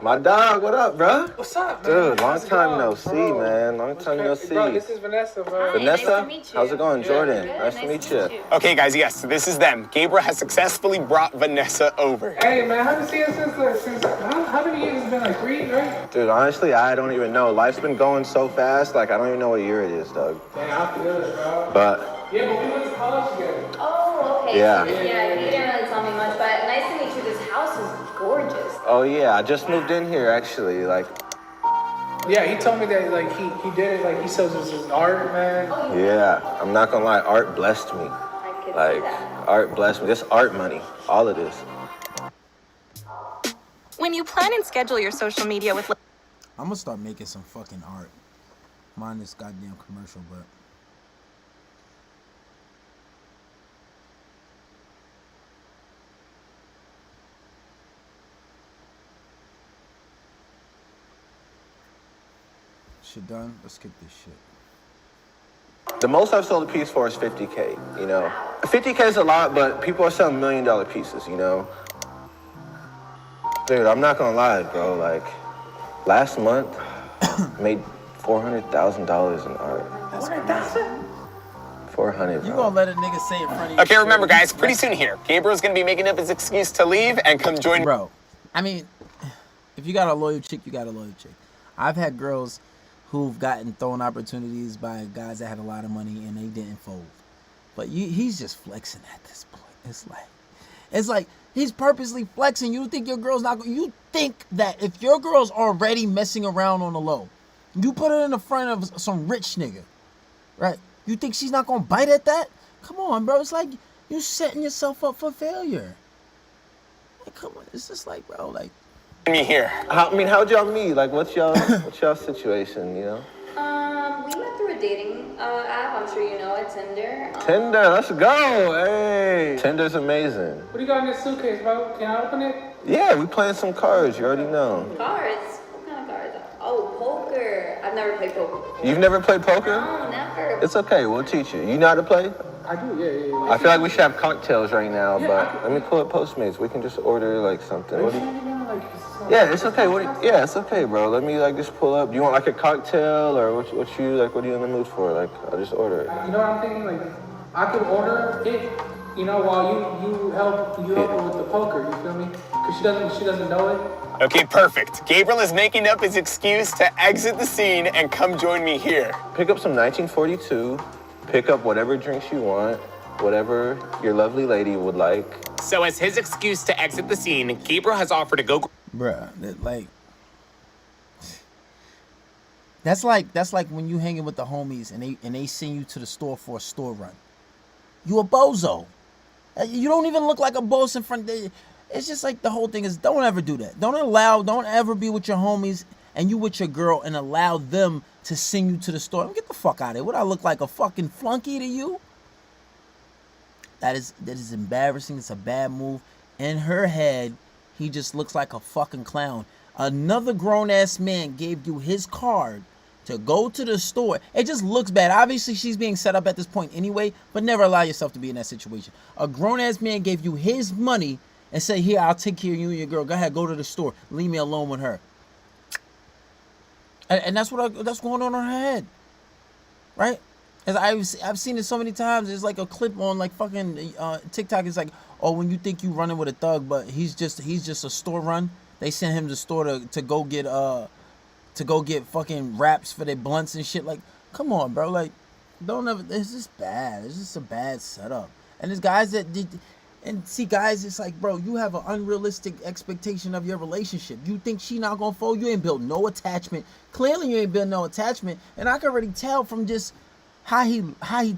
My dog, what up, bro? What's up, man? Dude, long time no see, man. Long time no see. Bro, this is Vanessa, bro. Vanessa? Nice to meet you. How's it going, Jordan? Good. Nice to meet you. Okay, guys, yes, this is them. Gabriel has successfully brought Vanessa over. Hey, man, I haven't seen her since how many years? It's been like 3, right? Dude, honestly, I don't even know. Life's been going so fast, like, I don't even know what year it is, dog. Dang, I feel it, bro. But, Yeah, but we went to college together. Oh, okay. Yeah. So, yeah, you didn't really tell me much, but nice to meet you. This house is gorgeous. oh, yeah, I just moved in here, actually. Like, Yeah, he told me that like he did it, like he sells his art, man. yeah, I'm not gonna lie, art blessed me. I could see Like, that. art blessed me. This art money, all of this. When you plan and schedule your social media with I'm gonna start making some fucking art. Mind this goddamn commercial, but shit done. Let's skip this shit. The most I've sold a piece for is 50K, you know. 50K is a lot, but people are selling $1 million pieces, you know. Dude, I'm not gonna lie, bro. Like, last month, made $400,000 in art. That's 400,000? 400, You bro. gonna let a nigga say in front of you? Okay, remember, guys, pretty soon here, Gabriel's gonna be making up his excuse to leave and come join. Bro, I mean, if you got a loyal chick, you got a loyal chick. I've had girls who've gotten thrown opportunities by guys that had a lot of money and they didn't fold. But he's just flexing at this point. It's like he's purposely flexing. You think your girl's not going? You think that if your girl's already messing around on the low, you put her in the front of some rich nigga, right? You think she's not gonna bite at that? Come on, bro. It's like you setting yourself up for failure. Like, come on. It's just like, bro, like. Me here. How'd y'all meet? Like, what's y'all situation? You know? We met through a dating app. I'm sure you know it, Tinder. Tinder, let's go. Hey, Tinder's amazing. What do you got in this suitcase, bro? Can I open it? Yeah, we playing some cards. You already know. Cards? What kind of cards? Oh, poker. I've never played poker before. You've never played poker? No, never. It's okay. We'll teach you. You know how to play? I do, yeah. I feel like we should have cocktails right now, but let me pull up Postmates. We can just order like something. Yeah, it's okay. Yeah, it's okay, bro. Let me like just pull up. Do you want like a cocktail or what are you in the mood for? Like, I'll just order it. You know what I'm thinking? Like, I could order it, you know, while you help her with the poker. You feel me? Because she doesn't know it. Okay, perfect. Gabriel is making up his excuse to exit the scene and come join me here. Pick up some 1942. Pick up whatever drinks you want, whatever your lovely lady would like. So as his excuse to exit the scene, Gabriel has offered to go. Bruh, like. That's like when you hanging with the homies and they send you to the store for a store run. You a bozo. You don't even look like a boss in front. It's just like the whole thing is don't ever do that. Don't ever be with your homies and you with your girl and allow them to send you to the store. Get the fuck out of here. Would I look like a fucking flunky to you? That is embarrassing. It's a bad move. In her head, he just looks like a fucking clown. Another grown-ass man gave you his card to go to the store. It just looks bad. Obviously, she's being set up at this point anyway, but never allow yourself to be in that situation. A grown-ass man gave you his money and said, here, I'll take care of you and your girl. Go ahead, go to the store. Leave me alone with her. And that's that's going on in her head, right? As I've seen it so many times. There's like a clip on like fucking TikTok. It's like, oh, when you think you running with a thug, but he's just a store run. They sent him to the store to go get fucking wraps for their blunts and shit. Like, come on, bro. Like, don't ever. It's just bad. It's just a bad setup. And there's guys that did. And see, guys, it's like, bro, you have an unrealistic expectation of your relationship. You think she not gonna fold? You ain't built no attachment. Clearly, you ain't built no attachment. And I can already tell from just how he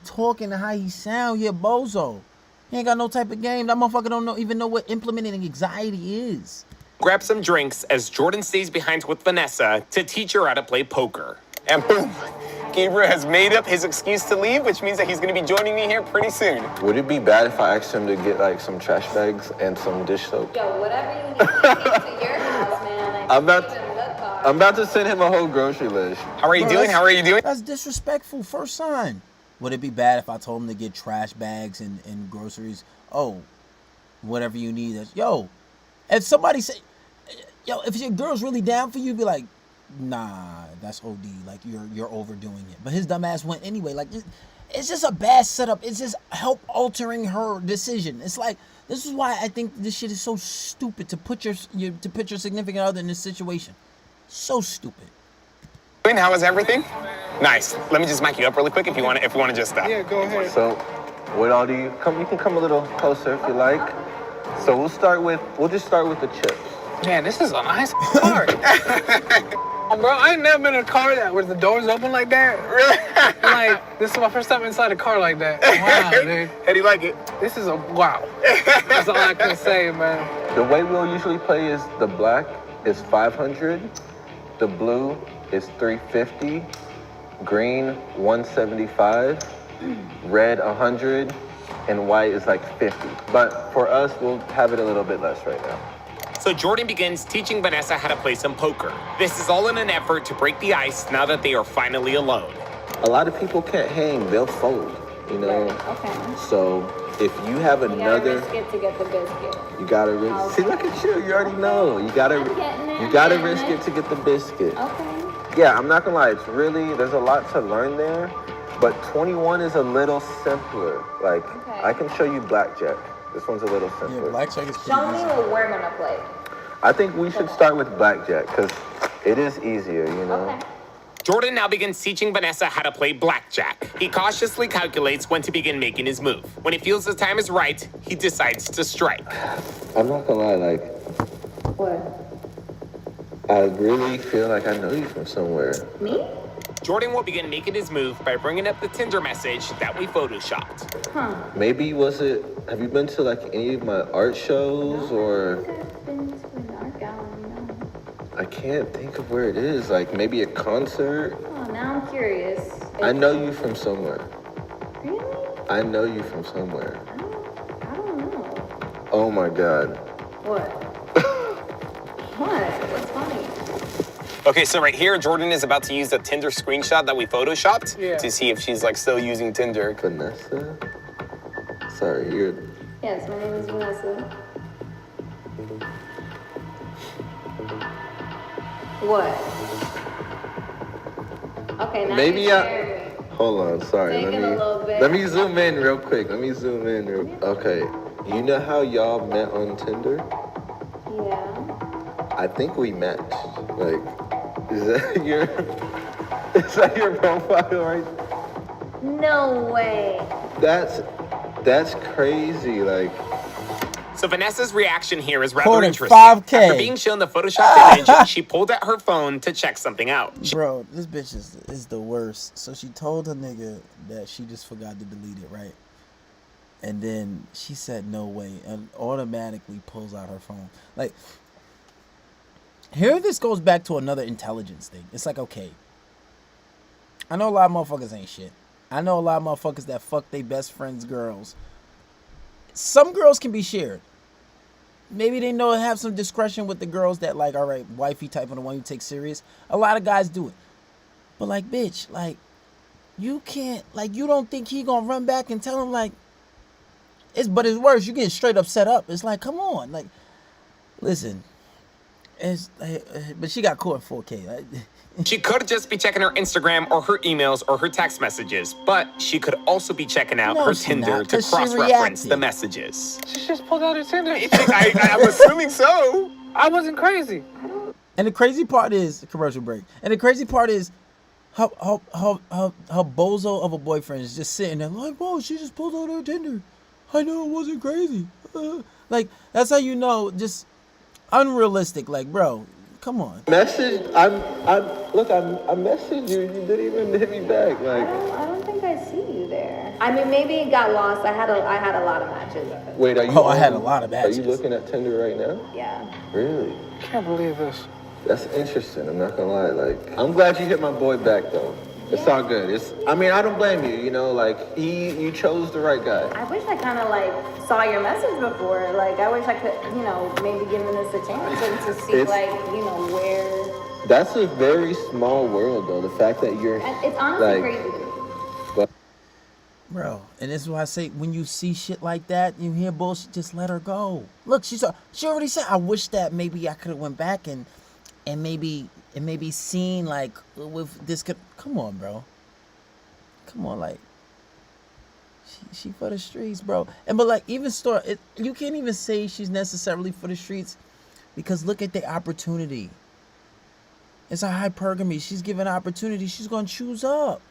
talking and how he sound. He a bozo. He ain't got no type of game. That motherfucker don't even know what implementing anxiety is. Grab some drinks as Jordan stays behind with Vanessa to teach her how to play poker. And boom, Gabriel has made up his excuse to leave, which means that he's going to be joining me here pretty soon. Would it be bad if I asked him to get like some trash bags and some dish soap? Yo, whatever you need to your house, man. I'm about to send him a whole grocery list. How are you doing? How are you doing? That's disrespectful. First sign. Would it be bad if I told him to get trash bags and groceries? Oh, whatever you need. Yo, if somebody say, yo, if your girl's really down for you, be like, nah, that's OD. Like you're overdoing it. But his dumb ass went anyway. Like it's just a bad setup. It's just help altering her decision. It's like this is why I think this shit is so stupid to put your significant other in this situation. So stupid. How is everything? Nice. Let me just mic you up really quick if you want to just stop. Yeah, go ahead. So, what all do you come? You can come a little closer if you like. So we'll just start with the chips. Man, this is a nice car. Bro, I ain't never been in a car where the doors open like that. Really? Like, this is my first time inside a car like that. Wow, dude. How do you like it? This is a wow. That's all I can say, man. The way we'll usually play is the black is 500, the blue is 350, green 175, red 100, and white is like 50. But for us, we'll have it a little bit less right now. So Jordan begins teaching Vanessa how to play some poker. This is all in an effort to break the ice now that they are finally alone. A lot of people can't hang, they'll fold, you know? Okay. So if you have another... You gotta risk it to get the biscuit. You gotta risk... Okay. See, look at you already know. You gotta risk it to get the biscuit. Okay. Yeah, I'm not gonna lie, there's a lot to learn there, but 21 is a little simpler. Like, okay. I can show you blackjack. This one's a little simpler. Yeah, blackjack is pretty Show me what we're gonna play. I think we should start with blackjack, because it is easier, you know? Okay. Jordan now begins teaching Vanessa how to play blackjack. He cautiously calculates when to begin making his move. When he feels the time is right, he decides to strike. I'm not gonna lie, like, What? I really feel like I know you from somewhere. Me? Jordan will begin making his move by bringing up the Tinder message that we photoshopped. Huh. Maybe have you been to like any of my art shows or? I've been to an art gallery, no. I can't think of where it is, like maybe a concert? Oh, now I'm curious. I know you from somewhere. Really? I know you from somewhere. I don't know. Oh my God. What? What? What's funny? Okay, so right here, Jordan is about to use the Tinder screenshot that we photoshopped to see if she's like still using Tinder. Vanessa? Sorry, you're... Yes, my name is Vanessa. What? Okay, now Maybe you're I... sharing. Hold on, sorry. Take it a little bit. Let me zoom in real quick. Okay, you know how y'all met on Tinder? Yeah. I think we matched. Like, is that your profile right? No way. That's crazy. Like, So Vanessa's reaction here is rather Quoted interesting. 5K. After being shown the photoshopped image, she pulled out her phone to check something out. Bro, this bitch is the worst. So she told a nigga that she just forgot to delete it, right? And then she said no way and automatically pulls out her phone. Like, here this goes back to another intelligence thing. It's like, okay, I know a lot of motherfuckers ain't shit. I know a lot of motherfuckers that fuck their best friend's girls. Some girls can be shared. Maybe they know have some discretion with the girls that like, all right, wifey type of the one you take serious. A lot of guys do it. But like, bitch, like, you can't, like, you don't think he gonna run back and tell him like, but it's worse. You get straight up set up. It's like, come on, like, listen. But she got caught in 4K. She could just be checking her Instagram or her emails or her text messages, but she could also be checking out her Tinder to cross-reference the messages. She just pulled out her Tinder. I'm assuming so. I wasn't crazy. And the crazy part is, commercial break. And the crazy part is, her bozo of a boyfriend is just sitting there like, whoa, she just pulled out her Tinder. I know it wasn't crazy. Like, that's how you know, just unrealistic. Like, bro, come on. I messaged you. You didn't even hit me back. Like, I don't think I see you there. I mean, maybe it got lost. I had a lot of matches. wait, are you? I had a lot of matches. Are you looking at Tinder right now? Yeah. Really? Can't believe this. That's interesting. I'm not gonna lie. Like, I'm glad you hit my boy back though. It's all good. I mean, I don't blame you. You know, like you chose the right guy. I wish I kind of like saw your message before. Like, I wish I could, you know, maybe giving this a chance and to see like, you know, where. That's a very small world though. The fact that you're. It's honestly like, crazy to me. Bro, and this is why I say when you see shit like that, you hear bullshit, just let her go. Look, she already said, I wish that maybe I could have went back and maybe seen like with this. Come on, bro. Come on, like she for the streets, bro. And but like even you can't even say she's necessarily for the streets because look at the opportunity. It's a hypergamy. She's given opportunity. She's gonna choose up.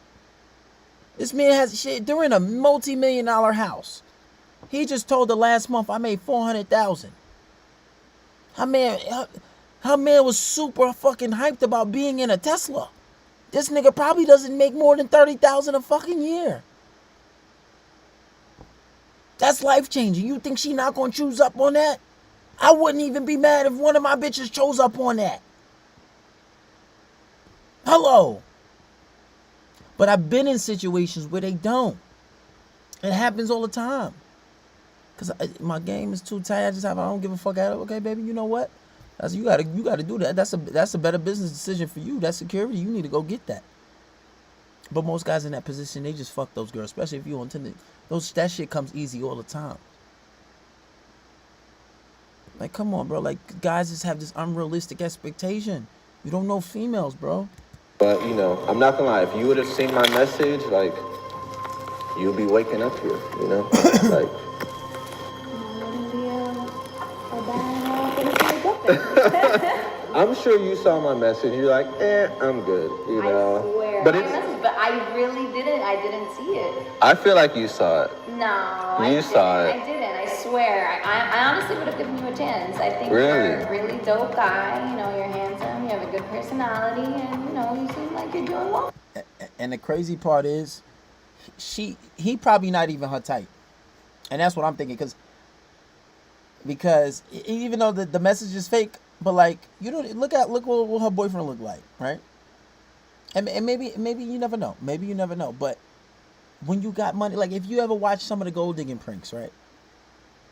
This man they're in a multi-million-dollar house. He just told her last month I made $400,000. Her man was super fucking hyped about being in a Tesla. This nigga probably doesn't make more than $30,000 a fucking year. That's life-changing. You think she not gonna choose up on that? I wouldn't even be mad if one of my bitches chose up on that. Hello. But I've been in situations where they don't. It happens all the time. Cause my game is too tight. I don't give a fuck at it. Okay, baby, you know what? You gotta do that. That's a better business decision for you. That's security. You need to go get that. But most guys in that position, they just fuck those girls, especially if you on Tinder. That shit comes easy all the time. Like, come on, bro. Like, guys just have this unrealistic expectation. You don't know females, bro. But, you know, I'm not gonna lie, if you would have seen my message, like, you'll be waking up here, you know? Like, I'm sure you saw my message. You're like, I'm good, you know. I swear. But My it's. message, but I really didn't. I didn't see it. I feel like you saw it. No, You saw it. I didn't. I swear. I honestly would have given you a chance. I think Really? you're a really dope guy. You know, you're handsome. You have a good personality, and you know, you seem like you're doing well. And the crazy part is, he probably not even her type, and that's what I'm thinking. Because even though the message is fake, but like you don't look what her boyfriend looked like, right? And maybe you never know. Maybe you never know. But when you got money, like if you ever watch some of the gold digging pranks, right?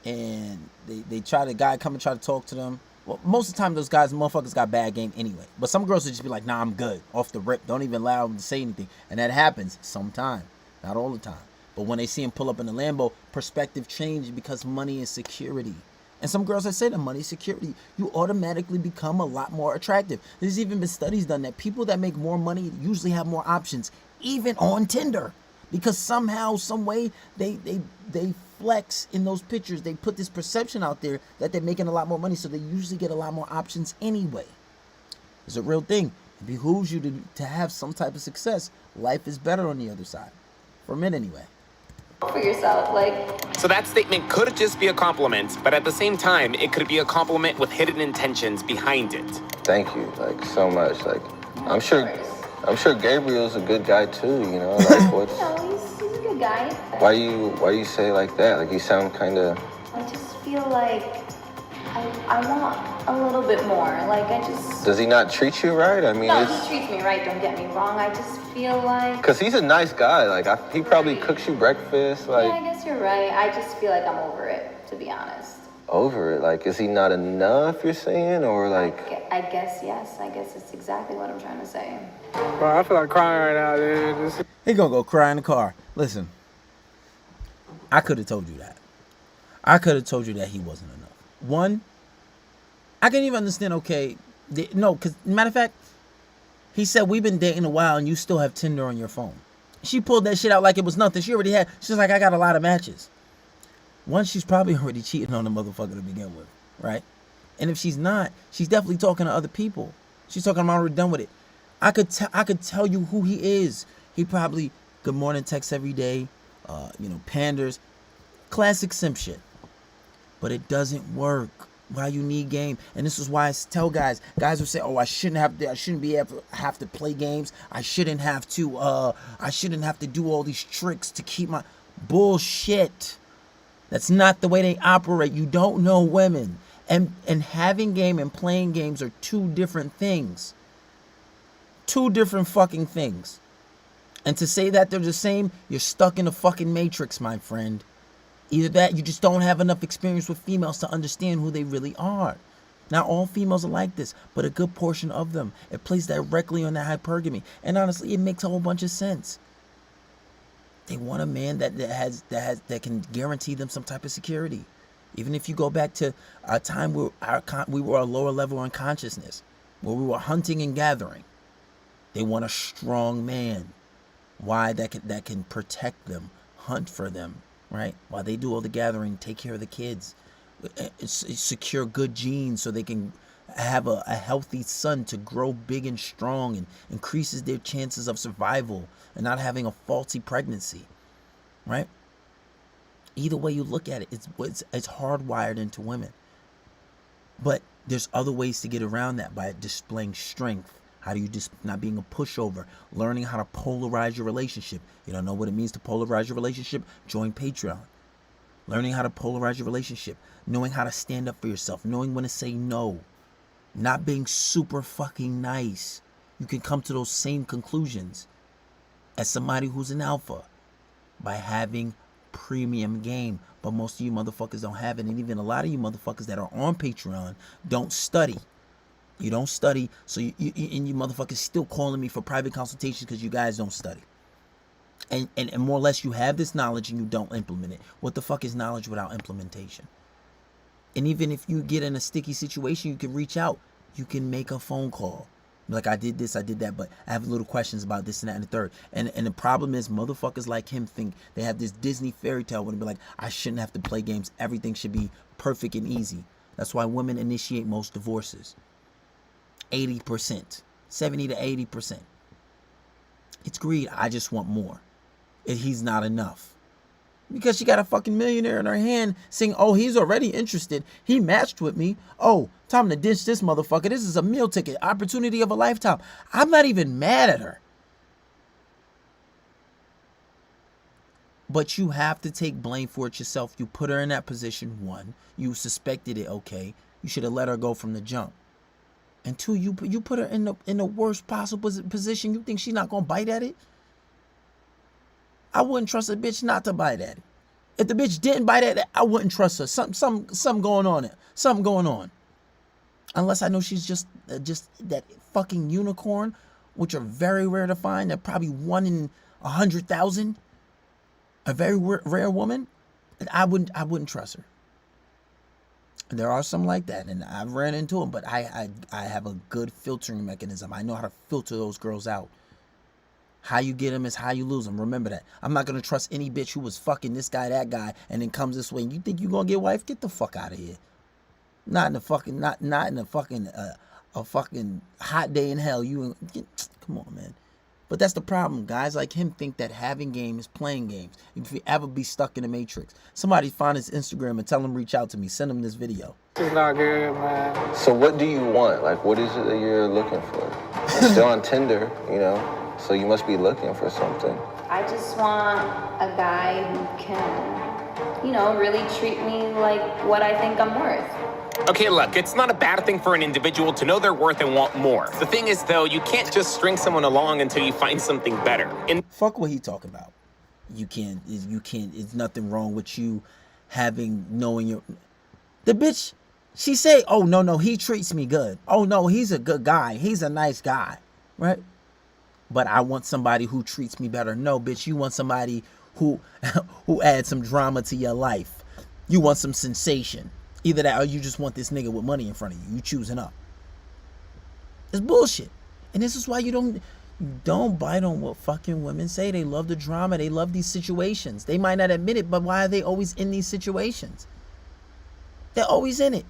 And they try the guy come and try to talk to them. Well, most of the time those motherfuckers got bad game anyway. But some girls would just be like, nah, I'm good. Off the rip. Don't even allow them to say anything. And that happens sometime. Not all the time. But when they see him pull up in the Lambo, perspective changes because money is security. And some girls that say that money is security, you automatically become a lot more attractive. There's even been studies done that people that make more money usually have more options, even on Tinder. Because somehow, some way, they flex in those pictures. They put this perception out there that they're making a lot more money, so they usually get a lot more options anyway. It's a real thing. It behooves you to have some type of success. Life is better on the other side. For men anyway. For yourself, like. So that statement could just be a compliment, but at the same time, it could be a compliment with hidden intentions behind it. Thank you, like so much. Like I'm sure Gabriel's a good guy too. You know, like what's. No, he's a good guy. Why you say it like that? Like you sound kind of. I just feel like I want a little bit more. Like I just. Does he not treat you right? I mean, No, he treats me right. Don't get me wrong. I just feel like. Cause he's a nice guy. Like he probably cooks you breakfast. Like. Yeah, I guess you're right. I just feel like I'm over it, to be honest. Over it? Like, is he not enough? You're saying, or like? I guess yes. I guess it's exactly what I'm trying to say. Bro, I feel like crying right now, dude. He gonna go cry in the car. Listen, I could have told you that. I could have told you that he wasn't enough. One, I can even understand, okay, no, because matter of fact, he said, we've been dating a while and you still have Tinder on your phone. She pulled that shit out like it was nothing. She already had, she's like, I got a lot of matches. One, she's probably already cheating on the motherfucker to begin with, right? And if she's not, she's definitely talking to other people. She's talking, I'm already done with it. I could tell you who he is. He probably good morning text every day, panders, classic simp shit. But it doesn't work. Why you need game? And this is why I tell guys will say, "Oh, I shouldn't be able to have to play games. I shouldn't have to do all these tricks to keep my bullshit." That's not the way they operate. You don't know women. And having game and playing games are two different things. Two different fucking things. And to say that they're the same, you're stuck in a fucking matrix, my friend. Either that, you just don't have enough experience with females to understand who they really are. Not all females are like this, but a good portion of them. It plays directly on that hypergamy. And honestly, it makes a whole bunch of sense. They want a man that can guarantee them some type of security. Even if you go back to a time where we were a lower level in consciousness, where we were hunting and gathering. They want a strong man. Why? That can protect them, hunt for them, right? While they do all the gathering, take care of the kids, secure good genes so they can have a healthy son to grow big and strong and increases their chances of survival and not having a faulty pregnancy, right? Either way you look at it, it's hardwired into women. But there's other ways to get around that by displaying strength. How do you not being a pushover? Learning how to polarize your relationship. You don't know what it means to polarize your relationship? Join Patreon. Learning how to polarize your relationship. Knowing how to stand up for yourself. Knowing when to say no. Not being super fucking nice. You can come to those same conclusions as somebody who's an alpha by having premium game. But most of you motherfuckers don't have it. And even a lot of you motherfuckers that are on Patreon don't study. You don't study, so you motherfuckers still calling me for private consultations because you guys don't study. And more or less you have this knowledge and you don't implement it. What the fuck is knowledge without implementation? And even if you get in a sticky situation, you can reach out. You can make a phone call. Like, I did this, I did that, but I have little questions about this and that and the third. And the problem is motherfuckers like him think they have this Disney fairy tale when they be like, I shouldn't have to play games. Everything should be perfect and easy. That's why women initiate most divorces. 80%, 70 to 80%. It's greed. I just want more. He's not enough. Because she got a fucking millionaire in her hand saying, oh, he's already interested. He matched with me. Oh, time to ditch this motherfucker. This is a meal ticket. Opportunity of a lifetime. I'm not even mad at her. But you have to take blame for it yourself. You put her in that position, one. You suspected it, okay. You should have let her go from the jump. And two, you put her in the worst possible position. You think she's not going to bite at it? I wouldn't trust a bitch not to bite at it. If the bitch didn't bite at it, I wouldn't trust her. Something going on there. Something going on. Unless I know she's just that fucking unicorn, which are very rare to find. They're probably 1 in 100,000. A very rare woman. I wouldn't trust her. There are some like that, and I've ran into them. But I have a good filtering mechanism. I know how to filter those girls out. How you get them is how you lose them. Remember that. I'm not going to trust any bitch who was fucking this guy, that guy, and then comes this way. And you think you're going to get wife? Get the fuck out of here. Not in the fucking, not in the fucking, a fucking hot day in hell. Come on, man. But that's the problem. Guys like him think that having game is playing games. If you ever be stuck in the matrix, somebody find his Instagram and tell him reach out to me. Send him this video. It's not good, man. So what do you want? Like, what is it that you're looking for? You're still on Tinder, you know? So you must be looking for something. I just want a guy who can, you know, really treat me like what I think I'm worth. Okay, look, it's not a bad thing for an individual to know their worth and want more. The thing is, though, you can't just string someone along until you find something better. Fuck what he talking about. You can't, it's nothing wrong with you knowing your... The bitch, she say, oh, no, he treats me good. Oh, no, he's a good guy. He's a nice guy, right? But I want somebody who treats me better. No, bitch, you want somebody who adds some drama to your life. You want some sensation. Either that or you just want this nigga with money in front of you. You choosing up. It's bullshit. And this is why you don't bite on what fucking women say. They love the drama. They love these situations. They might not admit it, but why are they always in these situations? They're always in it.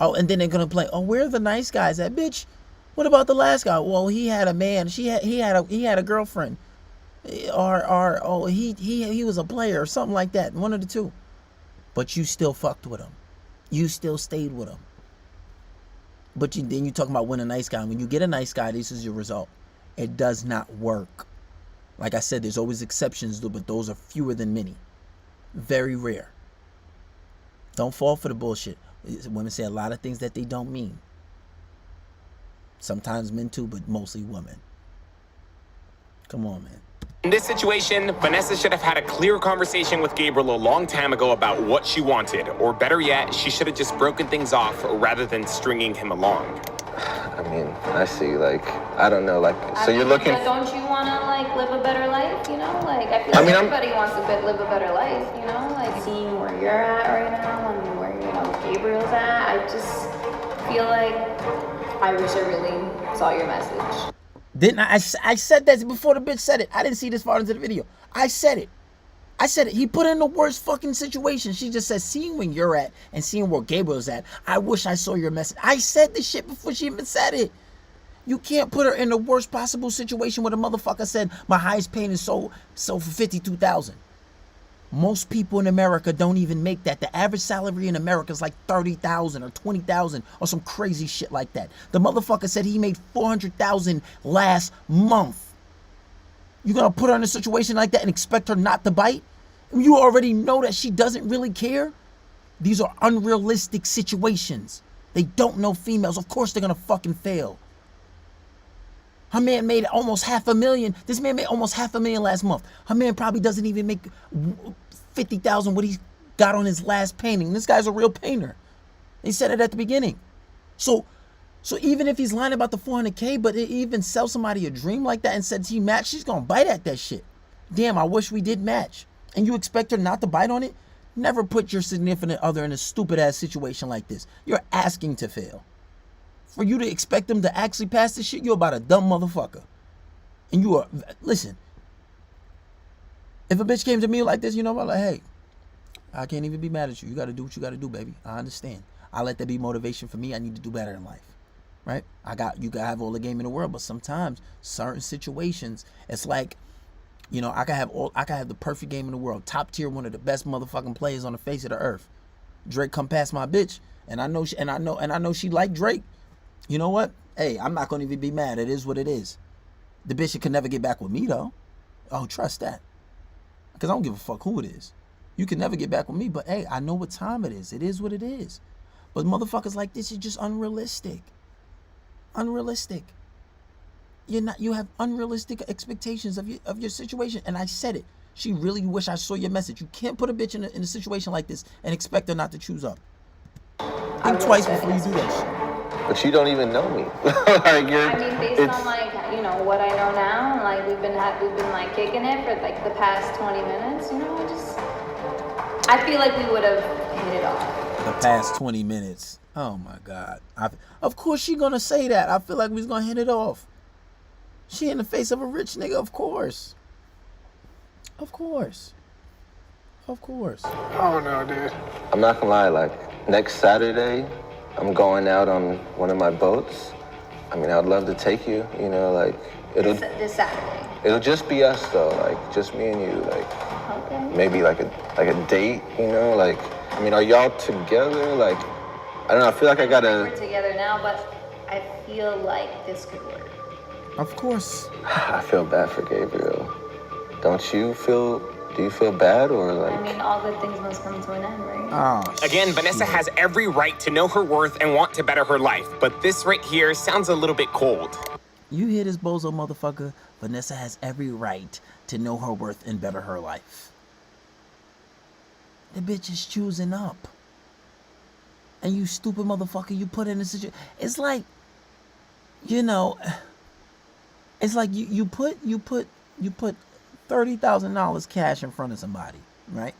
Oh, and then they're going to play, oh, where are the nice guys at? Bitch, what about the last guy? Well, he had a man. He had a girlfriend. Or he was a player or something like that. One of the two. But you still fucked with him. You still stayed with him. But then you talking about when a nice guy. When you get a nice guy, this is your result. It does not work. Like I said, there's always exceptions, but those are fewer than many. Very rare. Don't fall for the bullshit. Women say a lot of things that they don't mean. Sometimes men too, but mostly women. Come on, man. In this situation, Vanessa should have had a clear conversation with Gabriel a long time ago about what she wanted. Or better yet, she should have just broken things off rather than stringing him along. I mean, I see, like, I don't know, like, so you're looking... But don't you want to, like, live a better life, you know? Like, I feel like everybody wants to live a better life, you know? Like, seeing where you're at right now and where, you know, Gabriel's at, I just feel like I wish I really saw your message. Didn't I said that before the bitch said it. I didn't see this far into the video. I said it. He put her in the worst fucking situation. She just said, seeing where you're at and seeing where Gabriel's at, I wish I saw your message. I said this shit before she even said it. You can't put her in the worst possible situation where the motherfucker said, my highest paying is sold for $52,000. Most people in America don't even make that. The average salary in America is like $30,000 or $20,000 or some crazy shit like that. The motherfucker said he made $400,000 last month. You gonna put her in a situation like that and expect her not to bite? You already know that she doesn't really care. These are unrealistic situations. They don't know females. Of course they're gonna fucking fail. Her man made almost $500,000. This man made almost $500,000 last month. Her man probably doesn't even make $50,000 what he got on his last painting. This guy's a real painter. They said it at the beginning. So even if he's lying about the $400K, but it even sell somebody a dream like that and said he matched, she's gonna bite at that shit. Damn, I wish we did match. And you expect her not to bite on it? Never put your significant other in a stupid ass situation like this. You're asking to fail. For you to expect them to actually pass this shit, you're about a dumb motherfucker. And you are, listen, if a bitch came to me like this, you know what, like, hey, I can't even be mad at you. You got to do what you got to do, baby. I understand. I let that be motivation for me. I need to do better in life. right? You gotta have all the game in the world, but sometimes certain situations, it's like, you know, I can have the perfect game in the world, top tier, one of the best motherfucking players on the face of the earth. Drake come past my bitch, and I know she like Drake. You know what? Hey, I'm not gonna even be mad. It is what it is. The bitch can never get back with me though. Oh, trust that. Because I don't give a fuck who it is. You can never get back with me, but hey, I know what time it is. It is what it is. But motherfuckers like this is just unrealistic. Unrealistic. You have unrealistic expectations of your situation. And I said it. She really wish I saw your message. You can't put a bitch in a situation like this and expect her not to choose up. Think twice before you do that shit. But you don't even know me. I mean, based on like, you know, what I know now, and like we've been like kicking it for like the past 20 minutes, you know, I feel like we would have hit it off. The past 20 minutes. Oh my God. Of course she gonna say that. I feel like we was gonna hit it off. She in the face of a rich nigga, of course. Of course. Of course. Oh no, dude. I'm not gonna lie, like next Saturday, I'm going out on one of my boats. I mean, I'd love to take you, you know, like This Saturday. It'll just be us though, like just me and you, like Okay. maybe like a date, you know, like I mean, are y'all together? Like I don't know, I feel like I We're gotta together now, but I feel like this could work. Of course. I feel bad for Gabriel. Don't you feel, do you feel bad or like? I mean, all good things must come to an end, right? Oh, Again, Vanessa has every right to know her worth and want to better her life, but this right here sounds a little bit cold. You hear this bozo motherfucker? Vanessa has every right to know her worth and better her life. The bitch is choosing up. And you stupid motherfucker, you put in a situation. It's like, you know, it's like you put $30,000 cash in front of somebody, right?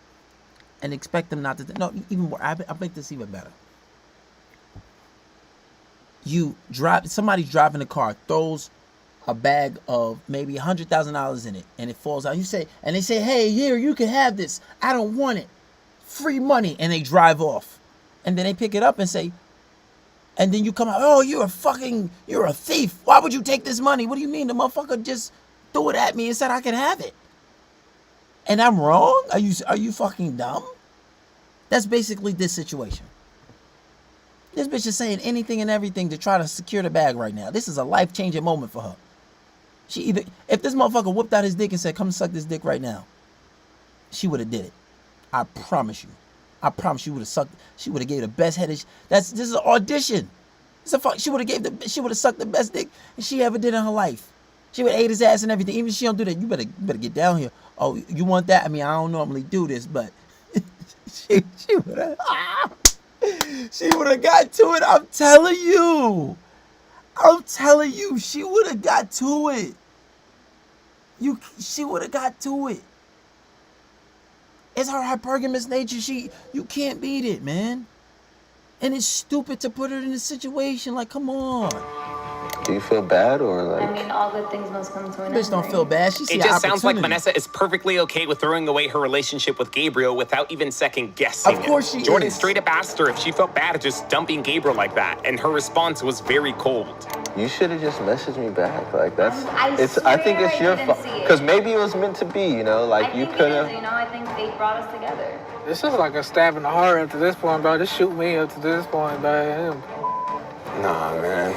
And expect them not to. No, even more. I make this even better. Somebody's driving a car, throws a bag of maybe $100,000 in it, and it falls out. And they say, "Hey, here, you can have this. I don't want it. Free money," and they drive off. And then they pick it up and say, and then you come out, "Oh, you're a thief. Why would you take this money?" What do you mean? The motherfucker just threw it at me and said I could have it. And I'm wrong? Are you fucking dumb? That's basically this situation. This bitch is saying anything and everything to try to secure the bag right now. This is a life-changing moment for her. If this motherfucker whipped out his dick and said, "Come suck this dick right now," she would have did it. I promise you. I promise she would have gave the best head. This is an audition. She would have sucked the best dick she ever did in her life. She would have ate his ass and everything. Even if she don't do that, you better get down here. Oh, you want that? I mean, I don't normally do this, but she would have. She would have got to it. I'm telling you, she would have got to it. She would have got to it. It's her hypergamous nature. You can't beat it, man. And it's stupid to put her in this situation. Like, come on. Do you feel bad or like? I mean, all good things must come to an end. Bitch don't feel bad. She see It just sounds like opportunity. Vanessa is perfectly okay with throwing away her relationship with Gabriel without even second guessing. Of course she Jordan is. straight up asked her if she felt bad just dumping Gabriel like that, and her response was very cold. You should have just messaged me back. Like that's. I I think swear it's I your didn't fault see it. because maybe it was meant to be. You know, like you could have. You know, I think fate brought us together. This is like a stab in the heart up to this point, bro. Just shoot me up to this point, bro. Nah, man.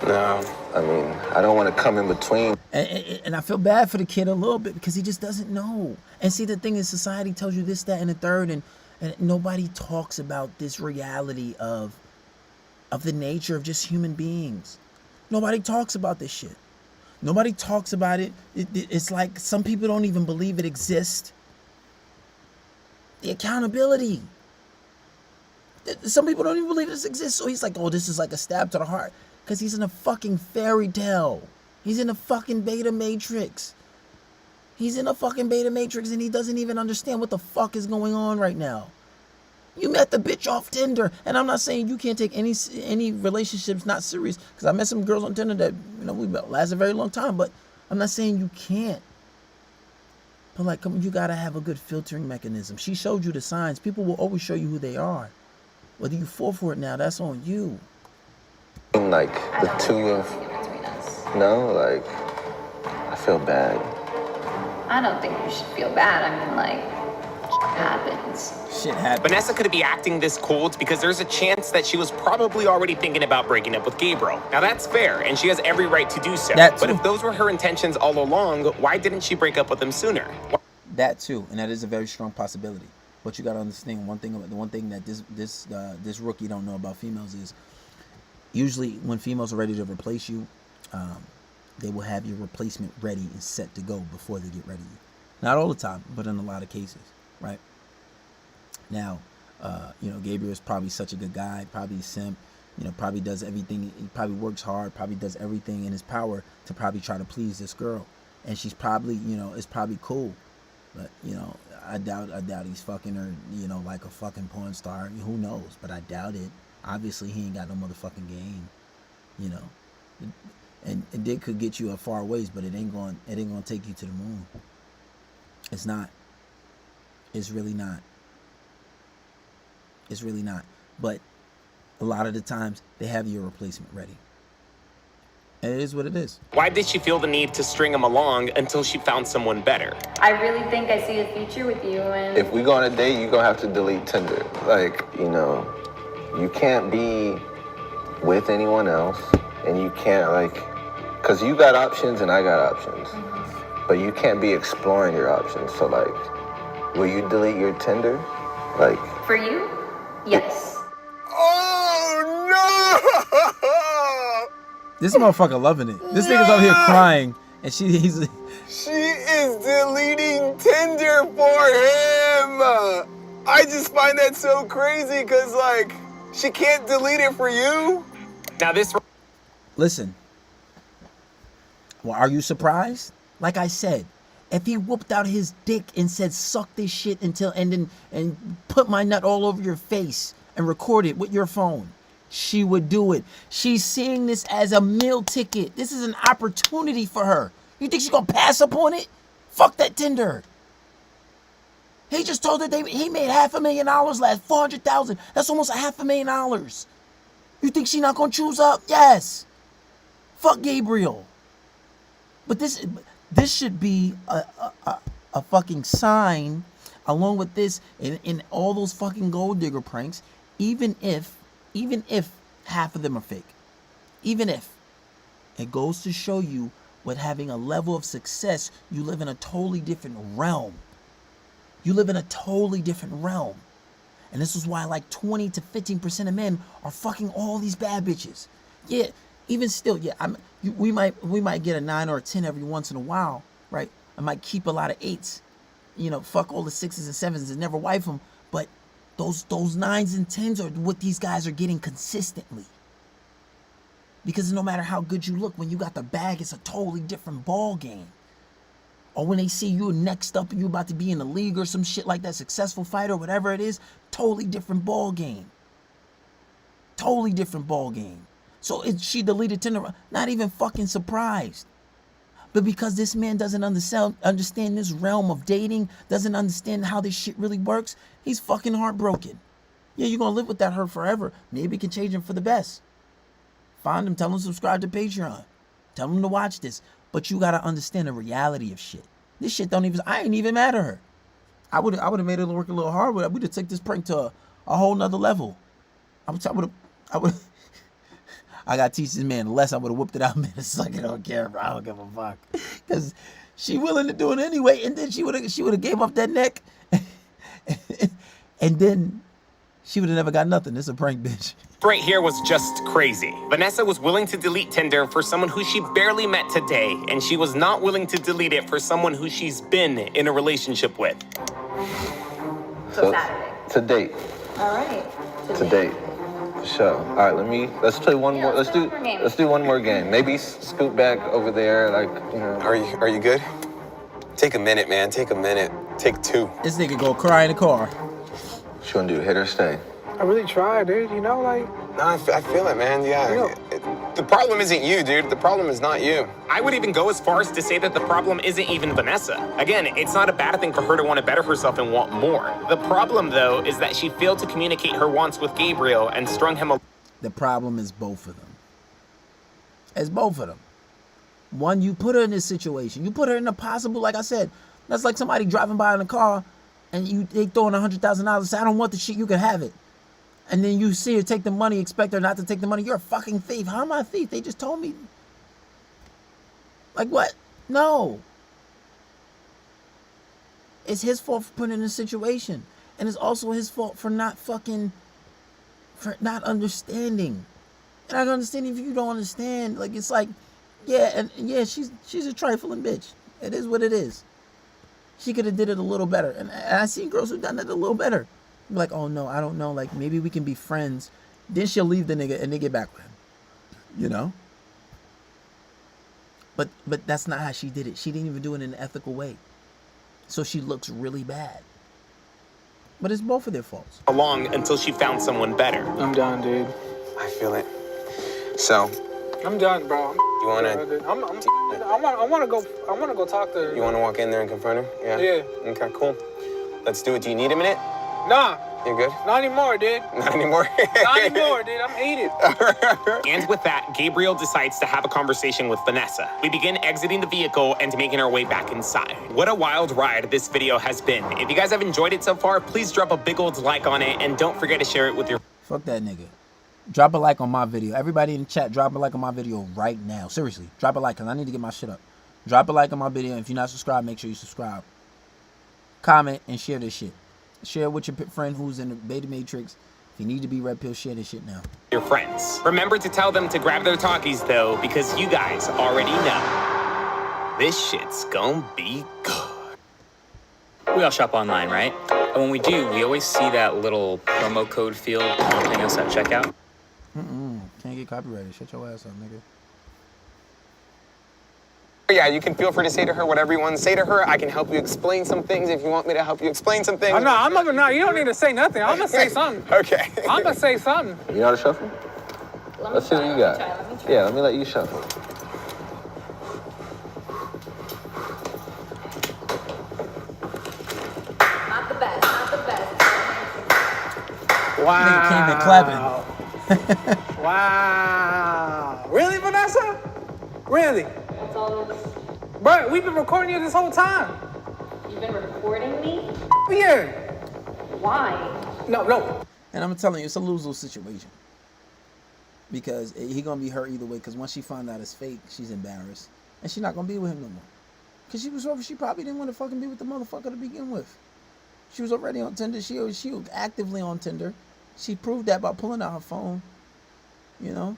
No. I mean, I don't want to come in between. And I feel bad for the kid a little bit because he just doesn't know. And see, the thing is, society tells you this, that, and the third, and nobody talks about this reality of the nature of just human beings. Nobody talks about this shit. Nobody talks about it. It's like some people don't even believe it exists. The accountability. Some people don't even believe this exists. So he's like, "Oh, this is like a stab to the heart." Because he's in a fucking fairy tale. He's in a fucking beta matrix. He's in a fucking beta matrix and he doesn't even understand what the fuck is going on right now. You met the bitch off Tinder. And I'm not saying you can't take any relationships not serious. Because I met some girls on Tinder that, you know, we lasted a very long time. But I'm not saying you can't. But like, you got to have a good filtering mechanism. She showed you the signs. People will always show you who they are. Whether you fall for it now, that's on you. Like the two of no, like I feel bad. I don't think you should feel bad. I mean, like, shit happens. Shit happens. Vanessa could be acting this cold because there's a chance that she was probably already thinking about breaking up with Gabriel. Now that's fair, and she has every right to do so. But if those were her intentions all along, why didn't she break up with him sooner? That too, and that is a very strong possibility. But you gotta understand one thing. The one thing that this rookie don't know about females is usually when females are ready to replace you, they will have your replacement ready and set to go before they get ready. Not all the time, but in a lot of cases, right? Now, you know, Gabriel is probably such a good guy, probably a simp, you know, probably does everything, he probably works hard, probably does everything in his power to probably try to please this girl. And she's probably, you know, it's probably cool. But, you know, I doubt he's fucking her, you know, like a fucking porn star. Who knows? But I doubt it. Obviously, he ain't got no motherfucking game, you know. And dick could get you a far ways, but it ain't going to take you to the moon. It's not. It's really not. It's really not. But a lot of the times, they have your replacement ready. And it is what it is. Why did she feel the need to string him along until she found someone better? I really think I see a future with you, and If we go on a date, you're gonna have to delete Tinder. Like, you know, you can't be with anyone else, and you can't, like, because you got options and I got options. But you can't be exploring your options. So, like, will you delete your Tinder? Like, for you, yes. This motherfucker loving it. This nigga's over here crying, and She is deleting Tinder for him. I just find that so crazy because, like, she can't delete it for you. Now this. Listen. Well, are you surprised? Like I said, if he whooped out his dick and said, "Suck this shit until," and put my nut all over your face and record it with your phone, she would do it. She's seeing this as a meal ticket. This is an opportunity for her. You think she's gonna pass up on it? Fuck that Tinder. He just told her he made $500,000 last, $400,000. That's almost $500,000. You think she not gonna choose up? Yes. Fuck Gabriel. But this should be a fucking sign, along with this, in all those fucking gold digger pranks, even if half of them are fake. Even if. It goes to show you, with having a level of success, you live in a totally different realm. You live in a totally different realm. And this is why like 20 to 15% of men are fucking all these bad bitches. Yeah, even still, yeah, we might get a 9 or a 10 every once in a while, right? I might keep a lot of 8s. You know, fuck all the 6s and 7s and never wife them. But those 9s and 10s are what these guys are getting consistently. Because no matter how good you look, when you got the bag, it's a totally different ball game. Or when they see you next up and you about to be in the league or some shit like that, successful fighter, whatever it is, totally different ball game. Totally different ball game. So she deleted Tinder, not even fucking surprised. But because this man doesn't understand this realm of dating, doesn't understand how this shit really works, he's fucking heartbroken. Yeah, you're gonna live with that hurt forever. Maybe it can change him for the best. Find him, tell him to subscribe to Patreon. Tell him to watch this. But you gotta understand the reality of shit. This shit I ain't even mad at her. I would have made it work a little hard. We'd have taken this prank to a whole nother level. I gotta teach this man less. I would have whipped it out, man. Suck it, I don't care, bro. I don't give a fuck. Cause she willing to do it anyway, and then she would have gave up that neck, and then she would have never got nothing. It's a prank, bitch. Right here was just crazy. Vanessa was willing to delete Tinder for someone who she barely met today, and she was not willing to delete it for someone who she's been in a relationship with. So Saturday. To date. All right. To date. For sure. All right, let's play one more. Let's do one more game. Maybe scoot back over there, like, you know. Are you good? Take a minute, man. Take a minute. Take 2. This nigga go cry in the car. What you gonna do? Hit or stay? I really tried, dude. You know, like. No, I feel it, man. Yeah. The problem isn't you, dude. The problem is not you. I would even go as far as to say that the problem isn't even Vanessa. Again, it's not a bad thing for her to want to better herself and want more. The problem, though, is that she failed to communicate her wants with Gabriel and strung him. The problem is both of them. It's both of them. One, you put her in this situation. You put her in a possible, like I said, that's like somebody driving by in a car and they throwing $100,000, say, I don't want the shit, you can have it. And then you see her take the money, expect her not to take the money. You're a fucking thief. How am I a thief? They just told me. Like what? No. It's his fault for putting her in a situation. And it's also his fault for not understanding. And I can understand if you don't understand. Like, it's like, yeah, she's a trifling bitch. It is what it is. She could have did it a little better. And I've seen girls who've done it a little better. Like, oh no, I don't know. Like, maybe we can be friends. Then she'll leave the nigga and they get back with him. You know? But that's not how she did it. She didn't even do it in an ethical way. So she looks really bad. But it's both of their faults. Along until she found someone better. I'm done, dude. I feel it. So, I'm done, bro. you wanna? I wanna go talk to her. You wanna walk in there and confront her? Yeah. Yeah. Okay, cool. Let's do it. Do you need a minute? Nah. You're good? Not anymore, dude. Not anymore? Not anymore, dude. I'm heated. And with that, Gabriel decides to have a conversation with Vanessa. We begin exiting the vehicle and making our way back inside. What a wild ride this video has been. If you guys have enjoyed it so far, please drop a big old like on it and don't forget to share it with your... Fuck that nigga. Drop a like on my video. Everybody in the chat, drop a like on my video right now. Seriously, drop a like because I need to get my shit up. Drop a like on my video. If you're not subscribed, make sure you subscribe. Comment and share this shit. Share with your friend who's in the beta matrix. If you need to be Red Pill, share this shit now. Your friends. Remember to tell them to grab their talkies though, because you guys already know this shit's gonna be good. We all shop online, right? And when we do, we always see that little promo code field prompting us at checkout. Can't get copyrighted. Shut your ass up, nigga. Yeah, you can feel free to say to her whatever you want to say to her. I can help you explain some things if you want me to help you explain some things. No, you don't need to say nothing. I'm gonna say something. Okay. I'm gonna say something. You know how to shuffle? Let's see what you got. Yeah, let me let you shuffle. Not the best, not the best. Wow. Nigga came in clapping. Wow. Really, Vanessa? Really? That's all this. Bro, we've been recording you this whole time. You've been recording me? Yeah. Why? No. And I'm telling you, it's a lose-lose situation. Because he gonna be hurt either way. Because once she found out it's fake, she's embarrassed. And she's not gonna be with him no more. Because she probably didn't want to fucking be with the motherfucker to begin with. She was already on Tinder. She was actively on Tinder. She proved that by pulling out her phone. You know?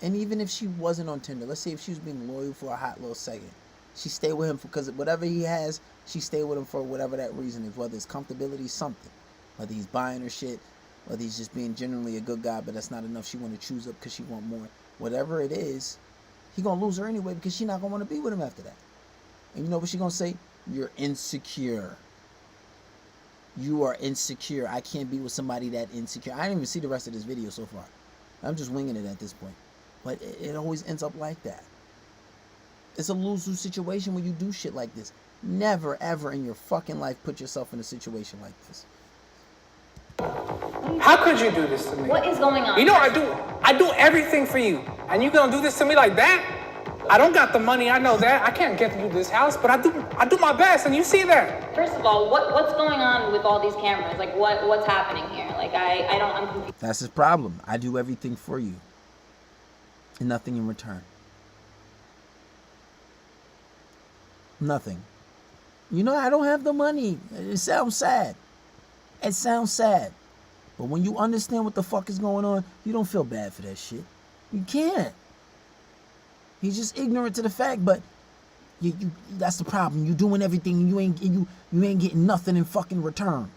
And even if she wasn't on Tinder, let's say if she was being loyal for a hot little second, she stayed with him because whatever he has, she stayed with him for whatever that reason is, whether it's comfortability, something. Whether he's buying her shit, whether he's just being generally a good guy, but that's not enough. She want to choose up because she want more. Whatever it is, he going to lose her anyway because she not going to want to be with him after that. And you know what she going to say? You're insecure. You are insecure. I can't be with somebody that insecure. I didn't even see the rest of this video so far. I'm just winging it at this point. But it always ends up like that. It's a lose-lose situation when you do shit like this. Never, ever in your fucking life put yourself in a situation like this. How could you do this to me? What is going on? You know I do everything for you. And you gonna do this to me like that? I don't got the money, I know that. I can't get you this house, but I do my best, and you see that. First of all, what's going on with all these cameras? Like, what's happening here? Like, I'm confused. That's his problem. I do everything for you. And nothing in return. Nothing. You know, I don't have the money. It sounds sad. It sounds sad. But when you understand what the fuck is going on, you don't feel bad for that shit. You can't. He's just ignorant to the fact, but you that's the problem. You doing everything and you ain't getting nothing in fucking return.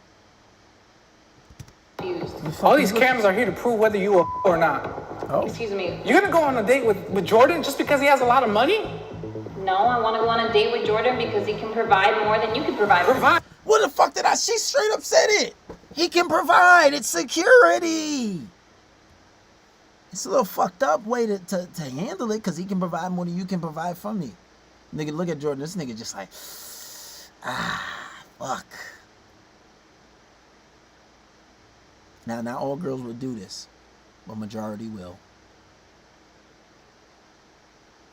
All these cameras are here to prove whether you a or not. Oh. Excuse me. You're gonna go on a date with Jordan just because he has a lot of money? No, I want to go on a date with Jordan because he can provide more than you can provide. What the fuck did she straight up said it. He can provide. It's security. It's a little fucked up way to handle it because he can provide more than you can provide for me. Nigga, look at Jordan. This nigga just like, fuck. Now, not all girls will do this, but majority will.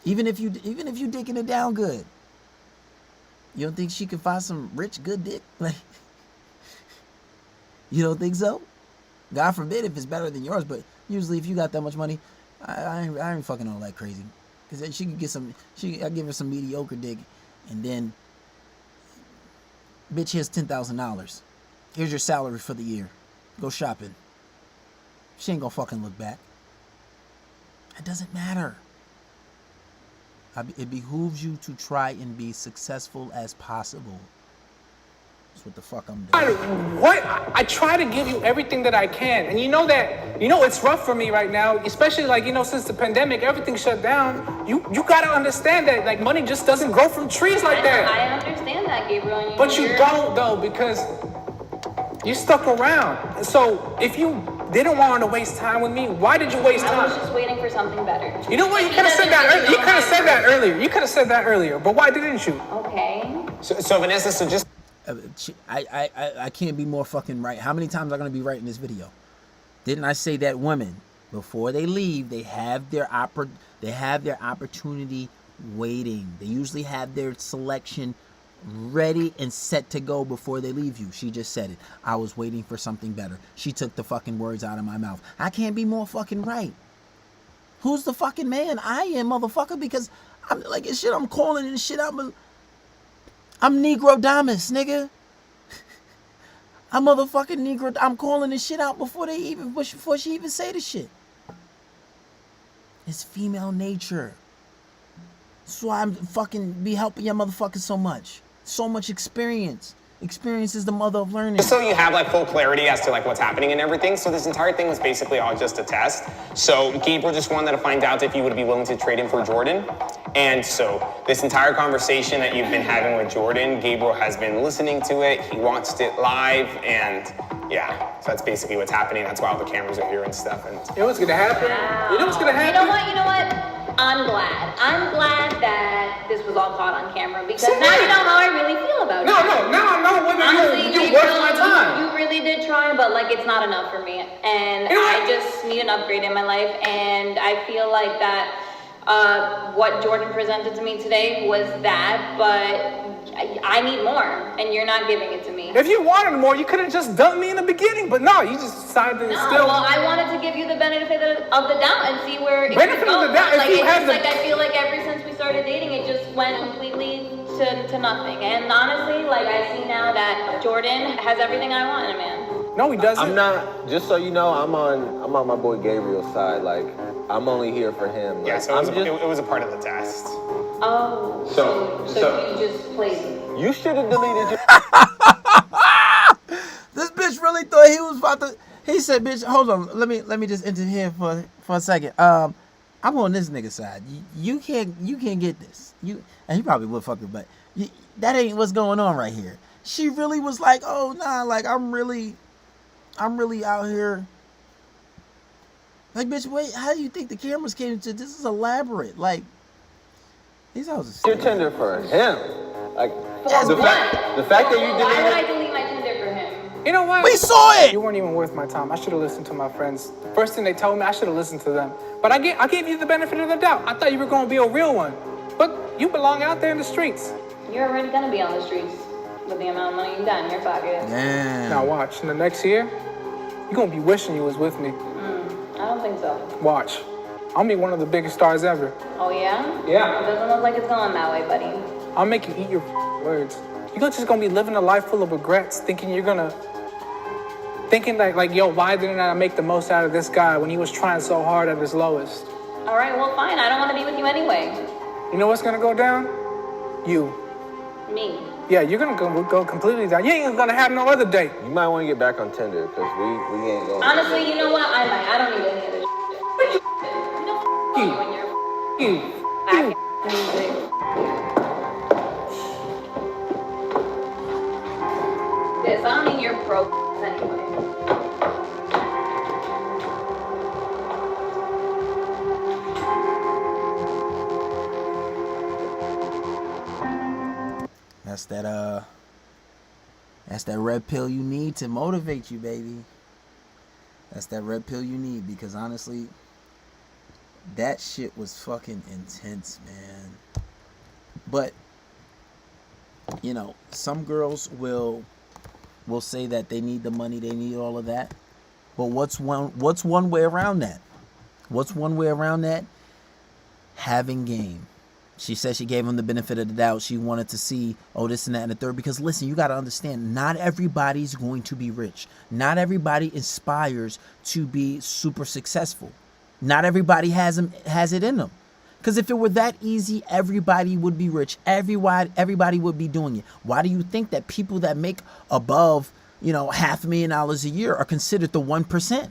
Even if you dicking it down good, you don't think she could find some rich, good dick? Like, you don't think so? God forbid if it's better than yours, but usually if you got that much money, I ain't fucking all that crazy. Cause then she could get some. I give her some mediocre dick, and then, bitch, here's $10,000. Here's your salary for the year. Go shopping. She ain't gonna fucking look back. It doesn't matter. It behooves you to try and be successful as possible. That's what the fuck I'm doing. What? I try to give you everything that I can. And you know it's rough for me right now, especially like, since the pandemic, everything shut down. You gotta understand that like money just doesn't grow from trees like that. I understand that, Gabriel. But you don't though, because you stuck around. So if you didn't want to waste time with me, why did you waste time? I was just waiting for something better. You know what? You could have said that earlier. You could have said that earlier. But why didn't you? Okay. So Vanessa, so just I can't be more fucking right. How many times am I gonna be right in this video? Didn't I say that women, before they leave, they have their opportunity waiting. They usually have their selection ready and set to go before they leave you. She just said it. I was waiting for something better. She took the fucking words out of my mouth. I can't be more fucking right. Who's the fucking man? I am, motherfucker, because I'm like shit. I'm calling this shit out. I'm Negro Damas, nigga. I'm motherfucking Negro. I'm calling this shit out before she even say the shit. It's female nature. That's why I'm fucking be helping y'all motherfuckers so much. So much experience. Experience is the mother of learning. Just so you have like full clarity as to like what's happening and everything. So this entire thing was basically all just a test. So Gabriel just wanted to find out if you would be willing to trade him for Jordan. And so this entire conversation that you've been having with Jordan, Gabriel has been listening to it. He watched it live, and yeah, so that's basically what's happening. That's why all the cameras are here and stuff. And you know what's gonna happen? Wow. You know what's gonna happen? You know what? I'm glad that this was all caught on camera, because now you know how I really feel about it. No, now I know whether you worth my time. You really did try, but like it's not enough for me, and I just need an upgrade in my life, and I feel like that what Jordan presented to me today was that, but I need more, and you're not giving it to me. If you wanted more, you could have just dumped me in the beginning, but no, you just decided to still. Well, I wanted to give you the benefit of the doubt and see where it benefit could go. of the doubt. Like, I feel like ever since we started dating, it just went completely to nothing. And honestly, like I see now that Jordan has everything I want in a man. No, he doesn't. I'm not. Just so you know, I'm on my boy Gabriel's side. Like, I'm only here for him. Like, yeah, so it was a part of the test. Oh. So you just played me. You should have deleted your. This bitch really thought he was about to. He said, "Bitch, hold on. Let me just enter here for a second. I'm on this nigga side. You can't get this. And he probably would fuck it, but that ain't what's going on right here." She really was like, "Oh nah, like I'm really out here." Like, bitch, wait, how do you think the cameras came into this? Is elaborate. Like, these houses. Your Tinder for him. Like, the fact that you deleted. Why would I delete my Tinder for him? You know what? We saw it. You weren't even worth my time. I should have listened to my friends. The first thing they told me, I should have listened to them. But I gave you the benefit of the doubt. I thought you were going to be a real one. But you belong out there in the streets. You're already going to be on the streets with the amount of money you got in your pocket. Damn. Now watch. In the next year, you're going to be wishing you was with me. I don't think so. Watch. I'll be one of the biggest stars ever. Oh, yeah? Yeah. It doesn't look like it's going that way, buddy. I'll make you eat your words. You're just gonna be living a life full of regrets, thinking like, yo, why didn't I make the most out of this guy when he was trying so hard at his lowest? All right, well, fine. I don't want to be with you anyway. You know what's gonna go down? You. Me. Yeah, you're gonna go completely down. You ain't gonna have no other date. You might want to get back on Tinder, because we ain't going. Honestly, you know what? I might. I don't need any of this shit. Music. This, I don't need your broke anyway. That's that red pill you need to motivate you, baby. That's that red pill you need, because honestly, That shit was fucking intense, man. But you know, some girls will say that they need the money, they need all of that. But what's one way around that? What's one way around that? Having game. She said she gave him the benefit of the doubt. She wanted to see, oh, this and that and the third. Because listen, you got to understand, not everybody's going to be rich. Not everybody aspires to be super successful. Not everybody has it in them. Because if it were that easy, everybody would be rich. Everybody would be doing it. Why do you think that people that make above, $500,000 a year are considered the 1%?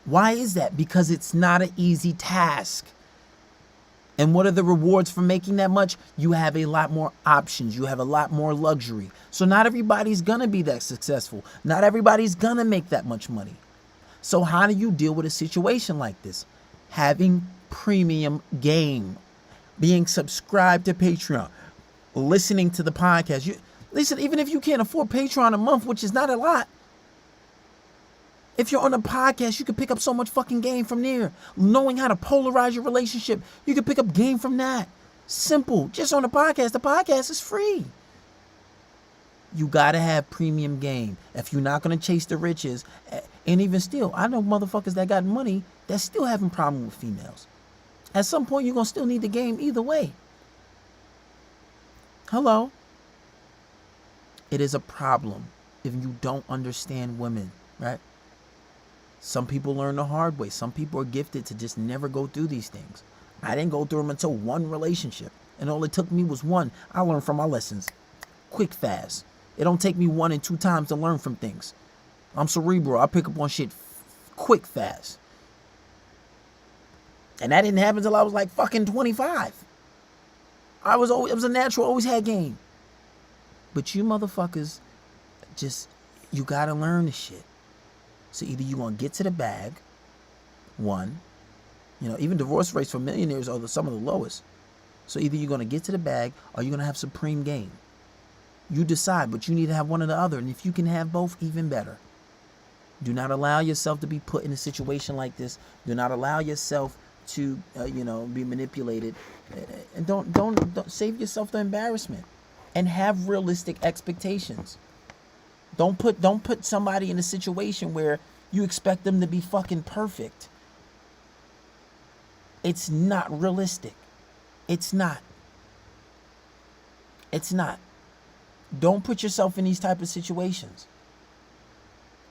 Why is that? Because it's not an easy task. And what are the rewards for making that much? You have a lot more options. You have a lot more luxury. So not everybody's going to be that successful. Not everybody's going to make that much money. So how do you deal with a situation like this? Having premium game, being subscribed to Patreon, listening to the podcast. Listen, even if you can't afford Patreon a month, which is not a lot, if you're on a podcast, you can pick up so much fucking game from there. Knowing how to polarize your relationship, you can pick up game from that. Simple. Just on the podcast. The podcast is free. You got to have premium game. If you're not going to chase the riches, and even still, I know motherfuckers that got money that still having problem with females. At some point, you're going to still need the game either way. Hello. It is a problem if you don't understand women, right? Some people learn the hard way. Some people are gifted to just never go through these things. I didn't go through them until one relationship. And all it took me was one. I learned from my lessons. Quick, fast. It don't take me 1 and 2 times to learn from things. I'm cerebral. I pick up on shit quick, fast. And that didn't happen until I was like fucking 25. I was a natural, always had game. But you motherfuckers, you gotta learn this shit. So either you gonna get to the bag, one, even divorce rates for millionaires are some of the lowest. So either you're gonna get to the bag or you're gonna have supreme game. You decide, but you need to have one or the other. And if you can have both, even better. Do not allow yourself to be put in a situation like this. Do not allow yourself to, be manipulated. And don't save yourself the embarrassment. And have realistic expectations. Don't put somebody in a situation where you expect them to be fucking perfect. It's not realistic. It's not. It's not. Don't put yourself in these type of situations.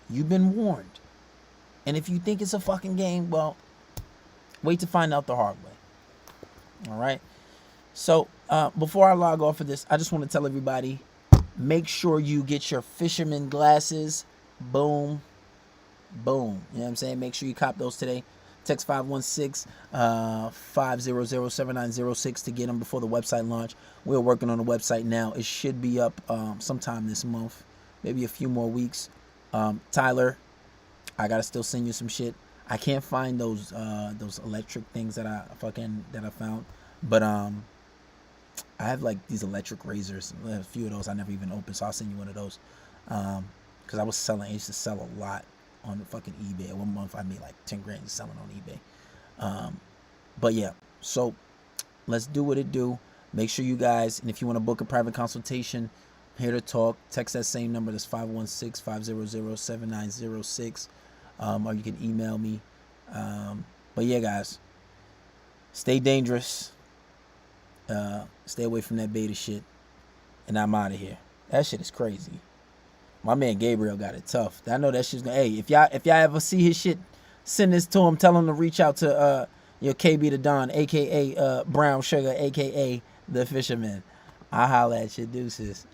You've been warned. And if you think it's a fucking game, well, wait to find out the hard way. All right? So, before I log off of this, I just want to tell everybody, make sure you get your fisherman glasses. Boom. Boom. You know what I'm saying? Make sure you cop those today. Text 516-500-7906 to get them before the website launch. We're working on the website now. It should be up sometime this month. Maybe a few more weeks. Tyler, I got to still send you some shit. I can't find those electric things that I found. But I have like these electric razors. A few of those I never even opened, so I'll send you one of those. Because I used to sell a lot on the fucking eBay. One month I made like 10 grand just selling on eBay. But yeah, so let's do what it do. Make sure you guys, and if you want to book a private consultation, here to talk, text that same number. That's 516-500-7906. Or you can email me. But yeah, guys, stay dangerous. Stay away from that beta shit. And I'm out of here. That shit is crazy. My man Gabriel got it tough. I know that shit's gonna. Hey, if y'all ever see his shit, send this to him. Tell him to reach out to your KB the Don, aka Brown Sugar, aka the Fisherman. I'll holla at you, deuces.